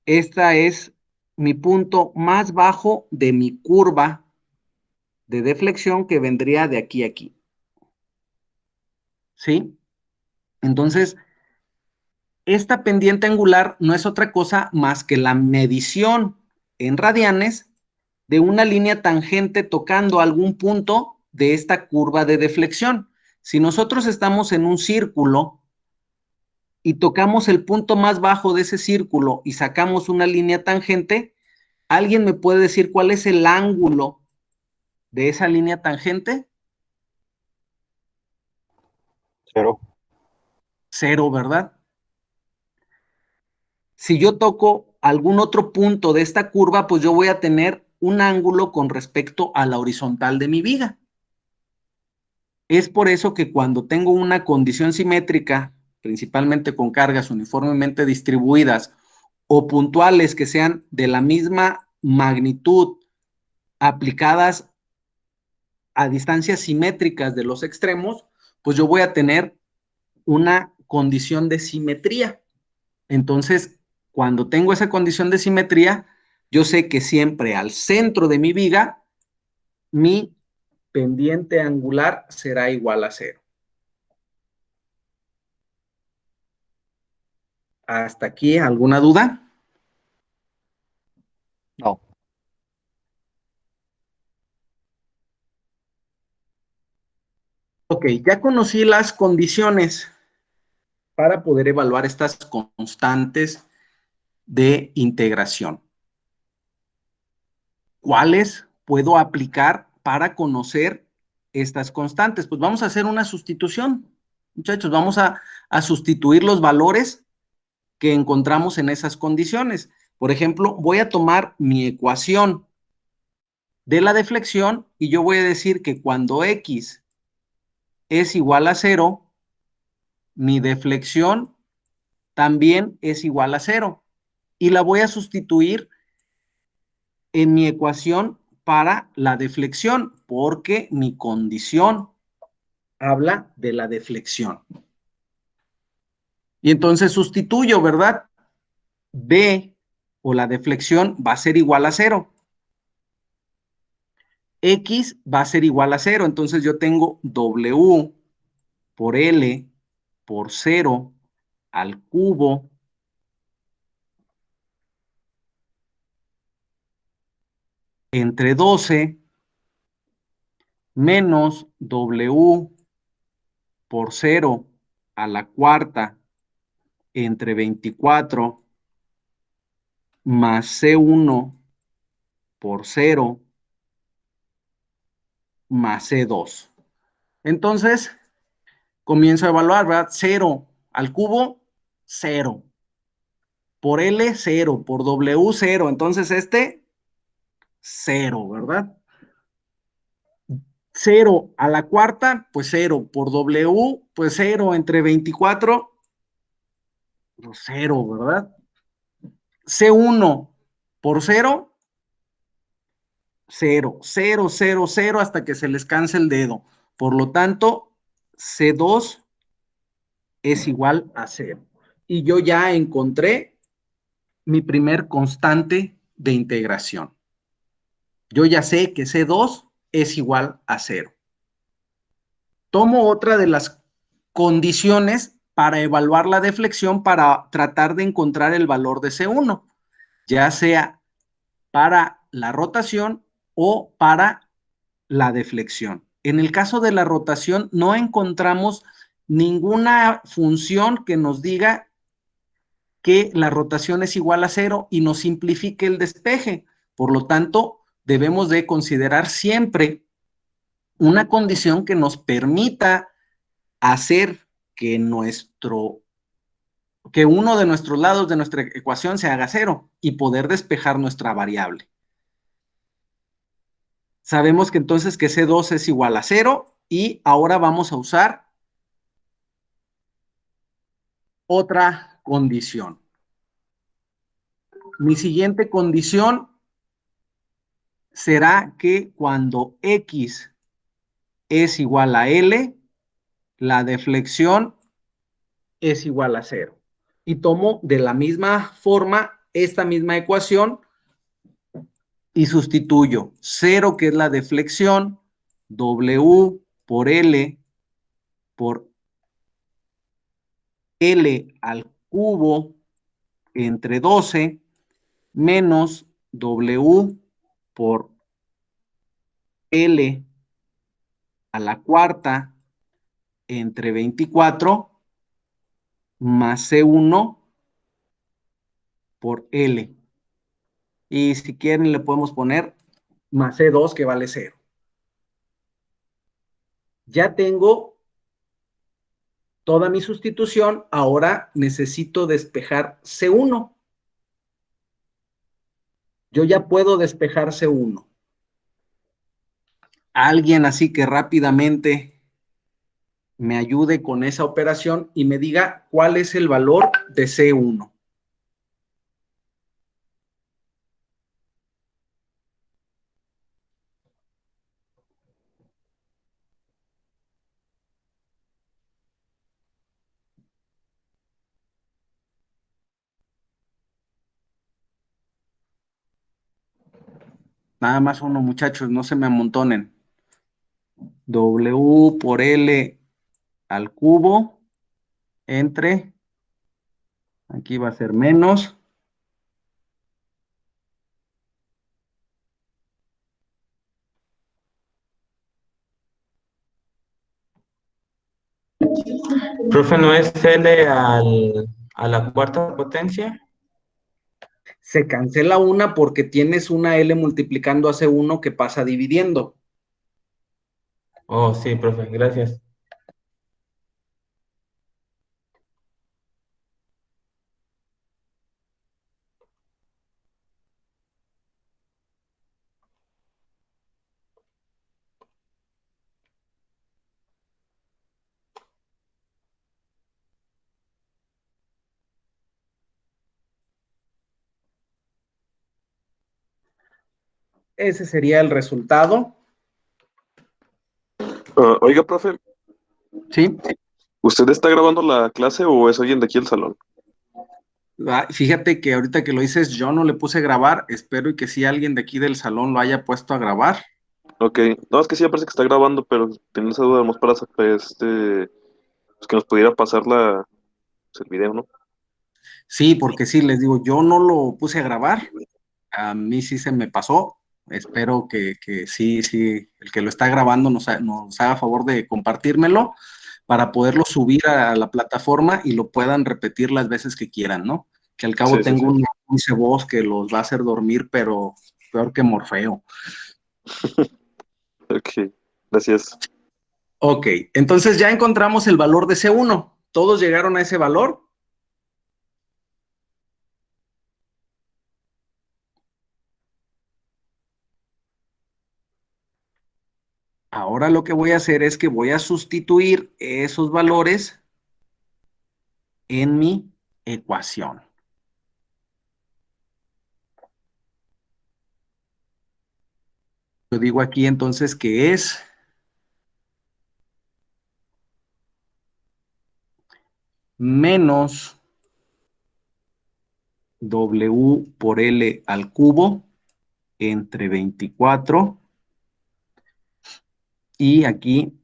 esta es mi punto más bajo de mi curva de deflexión que vendría de aquí a aquí. ¿Sí? Entonces, esta pendiente angular no es otra cosa más que la medición en radianes de una línea tangente tocando algún punto de esta curva de deflexión. Si nosotros estamos en un círculo y tocamos el punto más bajo de ese círculo y sacamos una línea tangente, ¿alguien me puede decir cuál es el ángulo de esa línea tangente? 0. 0, ¿verdad? Si yo toco algún otro punto de esta curva, pues yo voy a tener un ángulo con respecto a la horizontal de mi viga. Es por eso que cuando tengo una condición simétrica, principalmente con cargas uniformemente distribuidas o puntuales que sean de la misma magnitud aplicadas a distancias simétricas de los extremos, pues yo voy a tener una condición de simetría. Entonces, cuando tengo esa condición de simetría, yo sé que siempre al centro de mi viga, mi pendiente angular será igual a 0. ¿Hasta aquí alguna duda? No. Ok, ya conocí las condiciones para poder evaluar estas constantes de integración. ¿Cuáles puedo aplicar para conocer estas constantes? Pues vamos a hacer una sustitución, muchachos. Vamos a sustituir los valores que encontramos en esas condiciones. Por ejemplo, voy a tomar mi ecuación de la deflexión y yo voy a decir que cuando X es igual a 0, mi deflexión también es igual a 0. Y la voy a sustituir en mi ecuación para la deflexión, porque mi condición habla de la deflexión. Y entonces sustituyo, ¿verdad? B o la deflexión va a ser igual a 0. X va a ser igual a 0. Entonces yo tengo W por L por 0 al cubo entre 12 menos W por 0 a la cuarta entre 24 más C1 por 0 más C2. Entonces, comienzo a evaluar, ¿verdad? 0 al cubo, 0. Por L, 0. Por W, 0. Entonces, 0, ¿verdad? 0 a la cuarta, pues 0. Por W, pues 0. Entre 24, pues 0, ¿verdad? C1 por 0, 0, 0, 0, 0 hasta que se les canse el dedo. Por lo tanto, C2 es igual a 0. Y yo ya encontré mi primer constante de integración. Yo ya sé que C2 es igual a 0. Tomo otra de las condiciones para evaluar la deflexión para tratar de encontrar el valor de C1, ya sea para la rotación o para la deflexión. En el caso de la rotación no encontramos ninguna función que nos diga que la rotación es igual a 0 y nos simplifique el despeje. Por lo tanto, debemos de considerar siempre una condición que nos permita hacer que uno de nuestros lados de nuestra ecuación se haga 0 y poder despejar nuestra variable. Sabemos que entonces que C2 es igual a 0 y ahora vamos a usar otra condición. Mi siguiente condición será que cuando X es igual a L, la deflexión es igual a 0. Y tomo de la misma forma esta misma ecuación y sustituyo 0, que es la deflexión, W por L por L al cubo entre 12 menos W por L a la cuarta entre 24 más C1 por L. Y si quieren le podemos poner más C2 que vale 0. Ya tengo toda mi sustitución, ahora necesito despejar C1. Yo ya puedo despejar C1. Alguien así que rápidamente me ayude con esa operación y me diga cuál es el valor de C1. Nada más uno, muchachos, no se me amontonen. W por L al cubo entre, aquí va a ser menos, Profe, ¿no es L a la cuarta potencia? se cancela una porque tienes una L multiplicando a C1 que pasa dividiendo. Oh, sí, profe, gracias. Ese sería el resultado. Oiga, profe, ¿Sí? ¿usted está grabando la clase o es alguien de aquí del salón? Fíjate que ahorita que lo dices, yo no le puse grabar, espero y que sí alguien de aquí del salón lo haya puesto a grabar. Ok, no, es que sí, me parece que está grabando, pero tenía esa duda más para pues que nos pudiera pasar el video, ¿no? Sí, porque sí, les digo, yo no lo puse a grabar, a mí sí se me pasó, espero que sí, sí, el que lo está grabando nos haga favor de compartírmelo para poderlo subir a la plataforma y lo puedan repetir las veces que quieran, ¿no? Que al cabo Sí, sí, tengo sí. un dulce voz que los va a hacer dormir, pero peor que Morfeo. Ok, gracias. Ok, entonces ya encontramos el valor de C1. ¿Todos llegaron a ese valor? Ahora lo que voy a hacer es que voy a sustituir esos valores en mi ecuación. Yo digo aquí entonces que es menos W por L al cubo entre 24 y aquí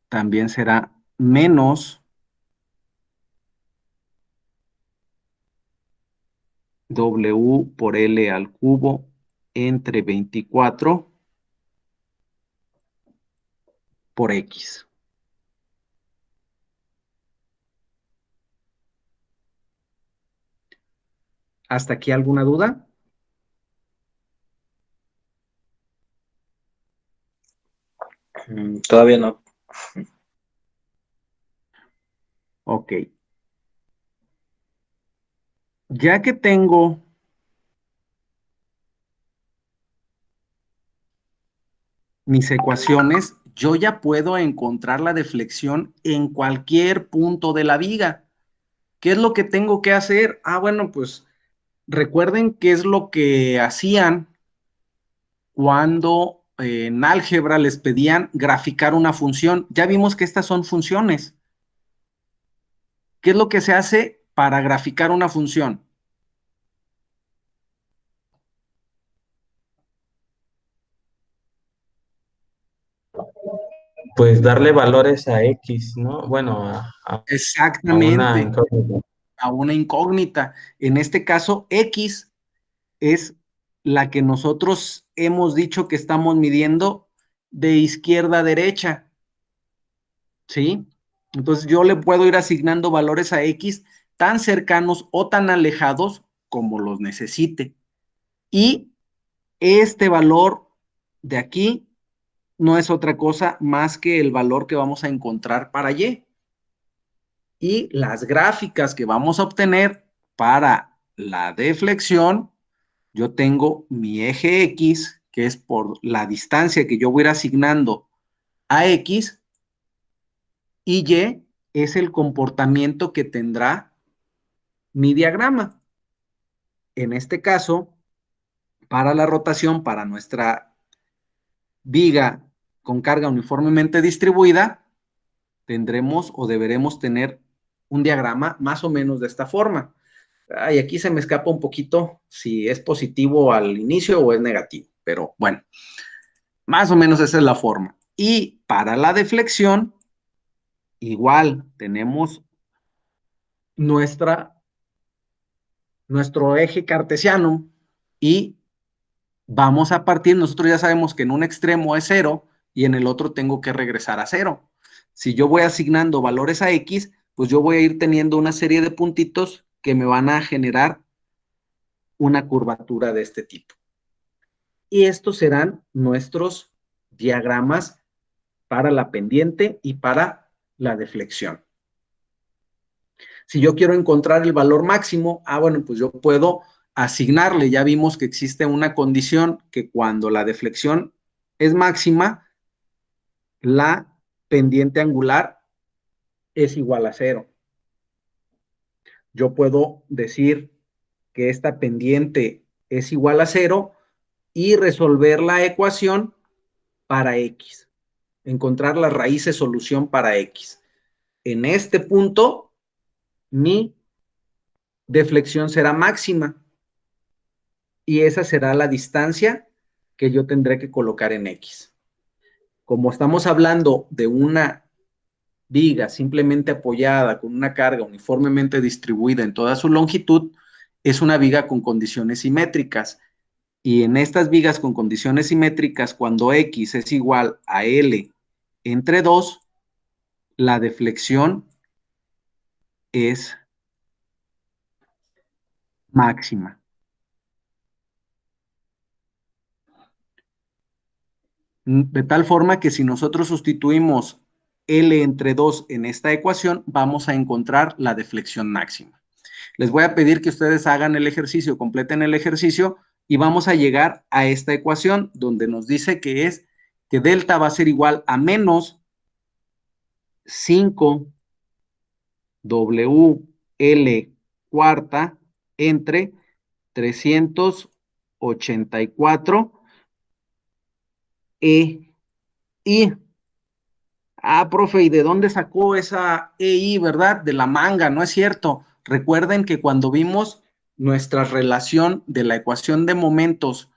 también será menos W por L al cubo entre 24 por X. ¿Hasta aquí alguna duda? Todavía no. Ok. Ya que tengo mis ecuaciones, yo ya puedo encontrar la deflexión en cualquier punto de la viga. ¿Qué es lo que tengo que hacer? Ah, bueno, pues recuerden qué es lo que hacían cuando en álgebra les pedían graficar una función. Ya vimos que estas son funciones. ¿Qué es lo que se hace para graficar una función? Pues darle valores a X, ¿no? Bueno, a una Exactamente, incógnita. a una incógnita. En este caso, X es la que nosotros hemos dicho que estamos midiendo de izquierda a derecha, ¿sí? Entonces yo le puedo ir asignando valores a X tan cercanos o tan alejados como los necesite. Y este valor de aquí no es otra cosa más que el valor que vamos a encontrar para Y. Y las gráficas que vamos a obtener para la deflexión, yo tengo mi eje X, que es por la distancia que yo voy a ir asignando a X, y Y es el comportamiento que tendrá mi diagrama. En este caso, para la rotación, para nuestra viga con carga uniformemente distribuida, tendremos o deberemos tener un diagrama más o menos de esta forma. Y aquí se me escapa un poquito si es positivo al inicio o es negativo, pero bueno, más o menos esa es la forma. Y para la deflexión, igual tenemos nuestro eje cartesiano y vamos a partir, nosotros ya sabemos que en un extremo es 0 y en el otro tengo que regresar a 0. Si yo voy asignando valores a X, pues yo voy a ir teniendo una serie de puntitos que me van a generar una curvatura de este tipo. Y estos serán nuestros diagramas para la pendiente y para la deflexión. Si yo quiero encontrar el valor máximo, bueno, pues yo puedo asignarle, ya vimos que existe una condición que cuando la deflexión es máxima, la pendiente angular es igual a 0. Yo puedo decir que esta pendiente es igual a 0 y resolver la ecuación para X. Encontrar la raíz de solución para X. En este punto, mi deflexión será máxima y esa será la distancia que yo tendré que colocar en X. Como estamos hablando de una viga simplemente apoyada con una carga uniformemente distribuida en toda su longitud, es una viga con condiciones simétricas. Y en estas vigas con condiciones simétricas, cuando X es igual a L entre 2, la deflexión es máxima. De tal forma que si nosotros sustituimos L entre 2 en esta ecuación, vamos a encontrar la deflexión máxima. Les voy a pedir que ustedes hagan el ejercicio, completen el ejercicio y vamos a llegar a esta ecuación donde nos dice que es que delta va a ser igual a menos 5WL cuarta entre 384 EI. Ah, profe, ¿y de dónde sacó esa EI, verdad? De la manga, ¿no es cierto? Recuerden que cuando vimos nuestra relación de la ecuación de momentos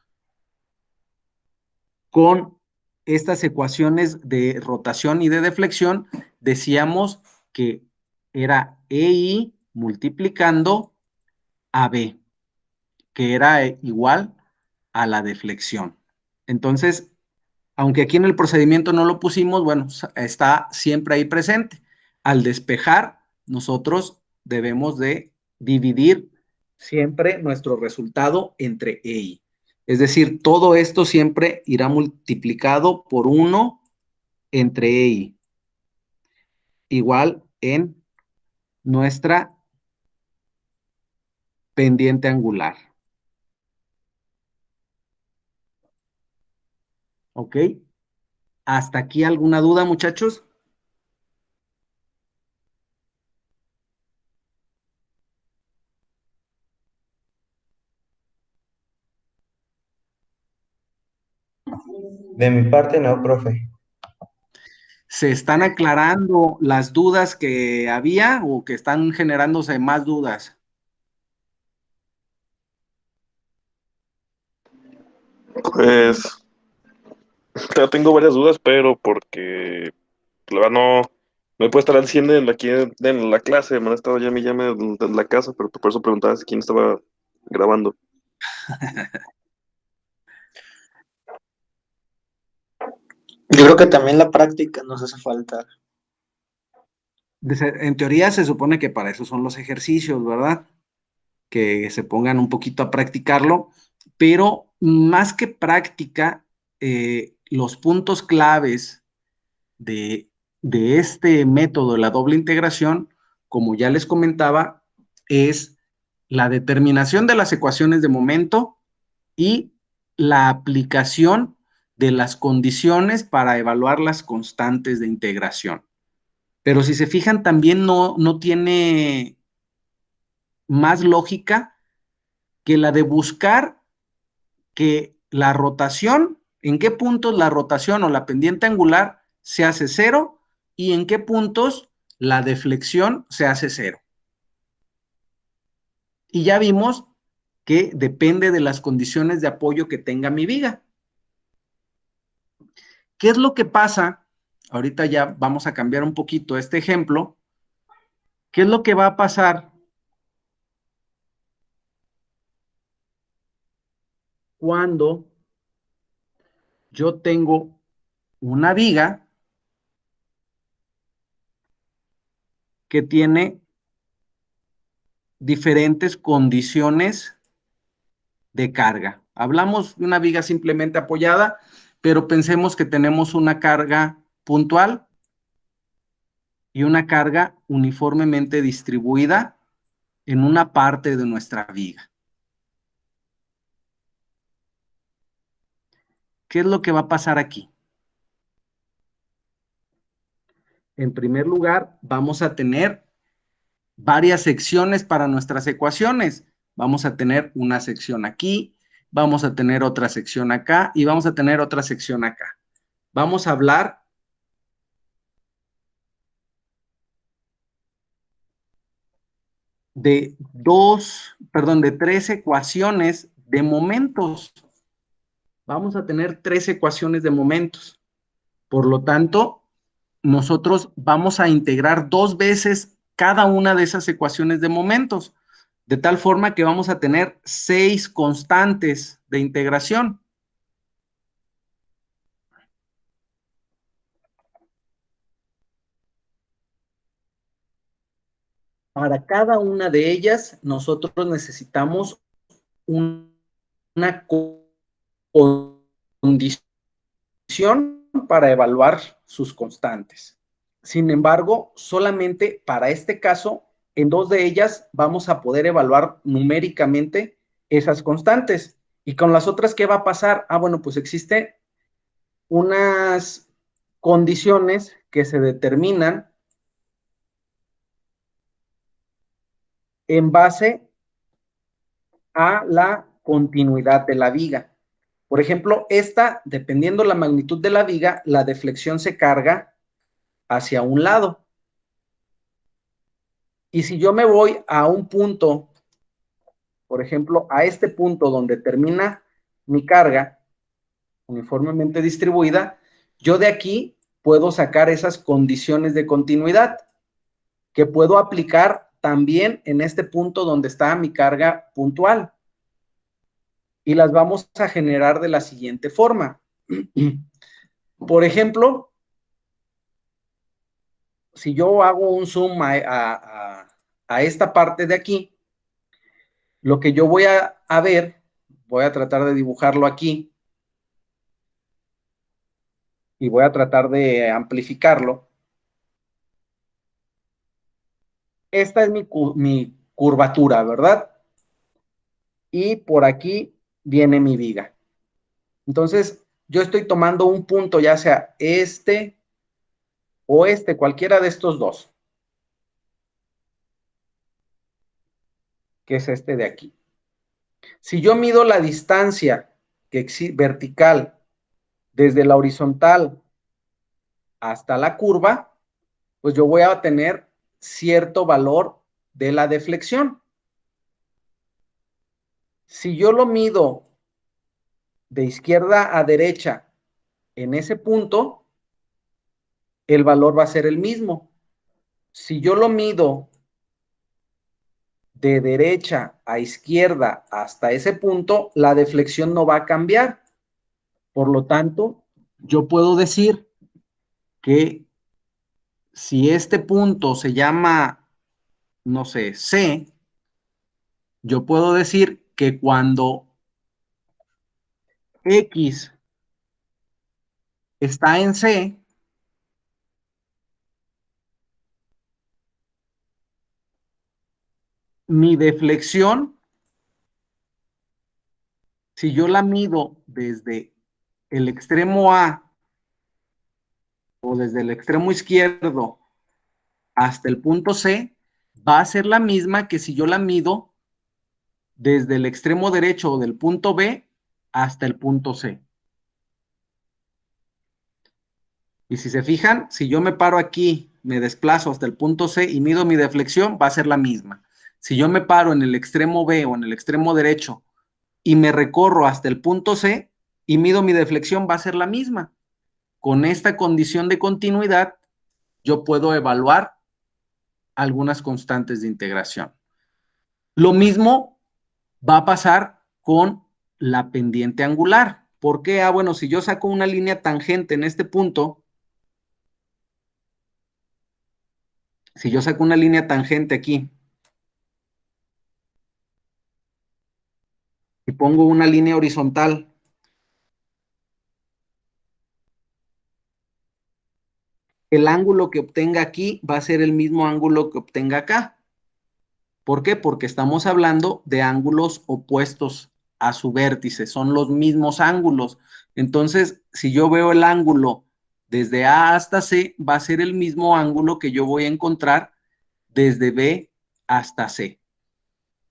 con estas ecuaciones de rotación y de deflexión, decíamos que era EI multiplicando AB, que era igual a la deflexión. Entonces, aunque aquí en el procedimiento no lo pusimos, bueno, está siempre ahí presente. Al despejar, nosotros debemos de dividir siempre nuestro resultado entre EI. Es decir, todo esto siempre irá multiplicado por 1 entre EI, igual en nuestra pendiente angular. ¿Ok? ¿Hasta aquí alguna duda, muchachos? De mi parte, no, profe. ¿Se están aclarando las dudas que había o que están generándose más dudas? Pues, claro, tengo varias dudas, pero porque la verdad no me puedo estar al 100 aquí en la clase, me han estado llame y llame de la casa, pero por eso preguntaba si quién estaba grabando. Yo creo que también la práctica nos hace falta. En teoría se supone que para eso son los ejercicios, ¿verdad? Que se pongan un poquito a practicarlo, pero más que práctica, los puntos claves de, de este método de la doble integración, como ya les comentaba, es la determinación de las ecuaciones de momento y la aplicación de las condiciones para evaluar las constantes de integración. Pero si se fijan, también no tiene más lógica que la de buscar que la rotación, en qué puntos la rotación o la pendiente angular se hace cero y en qué puntos la deflexión se hace cero. Y ya vimos que depende de las condiciones de apoyo que tenga mi viga. ¿Qué es lo que pasa? Ahorita ya vamos a cambiar un poquito este ejemplo. ¿Qué es lo que va a pasar cuando yo tengo una viga que tiene diferentes condiciones de carga? Hablamos de una viga simplemente apoyada, pero pensemos que tenemos una carga puntual y una carga uniformemente distribuida en una parte de nuestra viga. ¿Qué es lo que va a pasar aquí? En primer lugar, vamos a tener varias secciones para nuestras ecuaciones. Vamos a tener una sección aquí, vamos a tener otra sección acá y vamos a tener otra sección acá. Vamos a hablar de de 3 ecuaciones de momentos. Vamos a tener 3 ecuaciones de momentos. Por lo tanto, nosotros vamos a integrar 2 veces cada una de esas ecuaciones de momentos, de tal forma que vamos a tener 6 constantes de integración. Para cada una de ellas, nosotros necesitamos una condición para evaluar sus constantes. Sin embargo, solamente para este caso, en 2 de ellas vamos a poder evaluar numéricamente esas constantes. Y con las otras, ¿qué va a pasar? Ah, bueno, pues existe unas condiciones que se determinan en base a la continuidad de la viga. Por ejemplo, esta, dependiendo la magnitud de la viga, la deflexión se carga hacia un lado. Y si yo me voy a un punto, por ejemplo, a este punto donde termina mi carga uniformemente distribuida, yo de aquí puedo sacar esas condiciones de continuidad que puedo aplicar también en este punto donde está mi carga puntual. Y las vamos a generar de la siguiente forma. Por ejemplo, si yo hago un zoom a esta parte de aquí, lo que yo voy a ver, voy a tratar de dibujarlo aquí, y voy a tratar de amplificarlo. Esta es mi curvatura, ¿verdad? Y por aquí viene mi viga. Entonces, yo estoy tomando un punto, ya sea este o este, cualquiera de estos dos, que es este de aquí. Si yo mido la distancia vertical desde la horizontal hasta la curva, pues yo voy a tener cierto valor de la deflexión. Si yo lo mido de izquierda a derecha en ese punto, el valor va a ser el mismo. Si yo lo mido de derecha a izquierda hasta ese punto, la deflexión no va a cambiar. Por lo tanto, yo puedo decir que si este punto se llama, no sé, C, yo puedo decir que cuando X está en C, mi deflexión, si yo la mido desde el extremo A o desde el extremo izquierdo hasta el punto C, va a ser la misma que si yo la mido desde el extremo derecho del punto B hasta el punto C. Y si se fijan, si yo me paro aquí, me desplazo hasta el punto C y mido mi deflexión, va a ser la misma. Si yo me paro en el extremo B o en el extremo derecho y me recorro hasta el punto C y mido mi deflexión, va a ser la misma. Con esta condición de continuidad, yo puedo evaluar algunas constantes de integración. Lo mismo va a pasar con la pendiente angular. ¿Por qué? Bueno, si yo saco una línea tangente en este punto, si yo saco una línea tangente aquí y pongo una línea horizontal, el ángulo que obtenga aquí va a ser el mismo ángulo que obtenga acá. ¿Por qué? Porque estamos hablando de ángulos opuestos a su vértice, son los mismos ángulos. Entonces, si yo veo el ángulo desde A hasta C, va a ser el mismo ángulo que yo voy a encontrar desde B hasta C.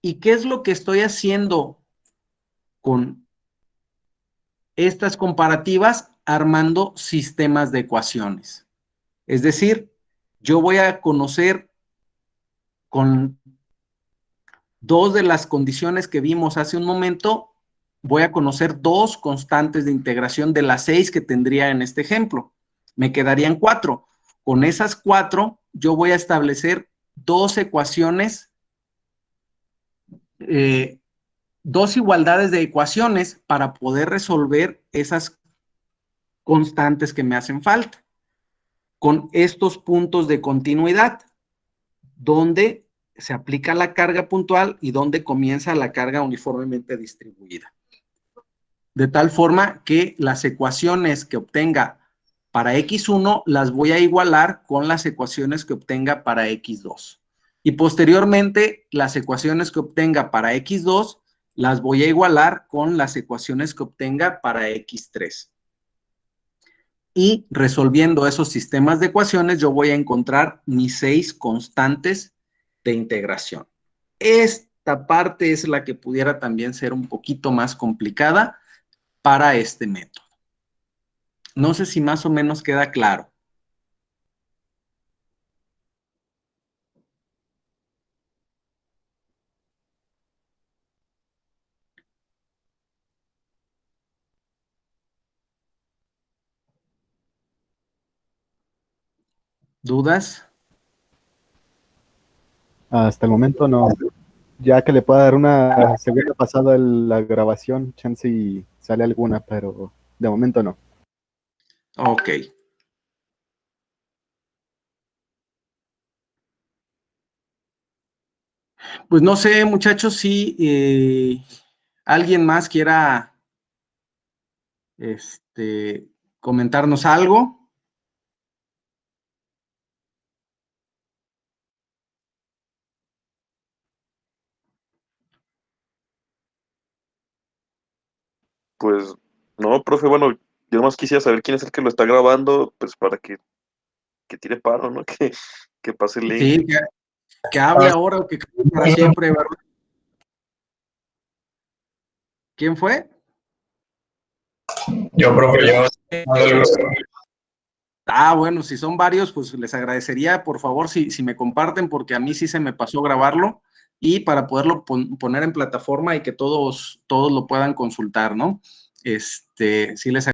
¿Y qué es lo que estoy haciendo con estas comparativas? Armando sistemas de ecuaciones. Es decir, yo voy a conocer con dos de las condiciones que vimos hace un momento, voy a conocer dos constantes de integración de las 6 que tendría en este ejemplo. Me quedarían 4. Con esas 4, yo voy a establecer dos ecuaciones, dos igualdades de ecuaciones para poder resolver esas constantes que me hacen falta, con estos puntos de continuidad, donde se aplica la carga puntual y donde comienza la carga uniformemente distribuida. De tal forma que las ecuaciones que obtenga para X1 las voy a igualar con las ecuaciones que obtenga para X2. Y posteriormente, las ecuaciones que obtenga para X2 las voy a igualar con las ecuaciones que obtenga para X3. y resolviendo esos sistemas de ecuaciones, yo voy a encontrar mis 6 constantes de integración. Esta parte es la que pudiera también ser un poquito más complicada para este método. No sé si más o menos queda claro. ¿Dudas? Hasta el momento no. Ya que le pueda dar una segunda pasada a la grabación, chance y sale alguna, pero de momento no. Ok. Pues no sé, muchachos, si alguien más quiera comentarnos algo. Pues no, profe, bueno, yo nomás quisiera saber quién es el que lo está grabando, pues para que tire paro, ¿no? Que pase el link. Sí, que hable ahora o que calle para siempre, ¿verdad? ¿Quién fue? Yo, profe, yo. Ah, bueno, si son varios, pues les agradecería, por favor, si me comparten, porque a mí sí se me pasó grabarlo y para poderlo poner en plataforma y que todos lo puedan consultar, ¿no? Sí les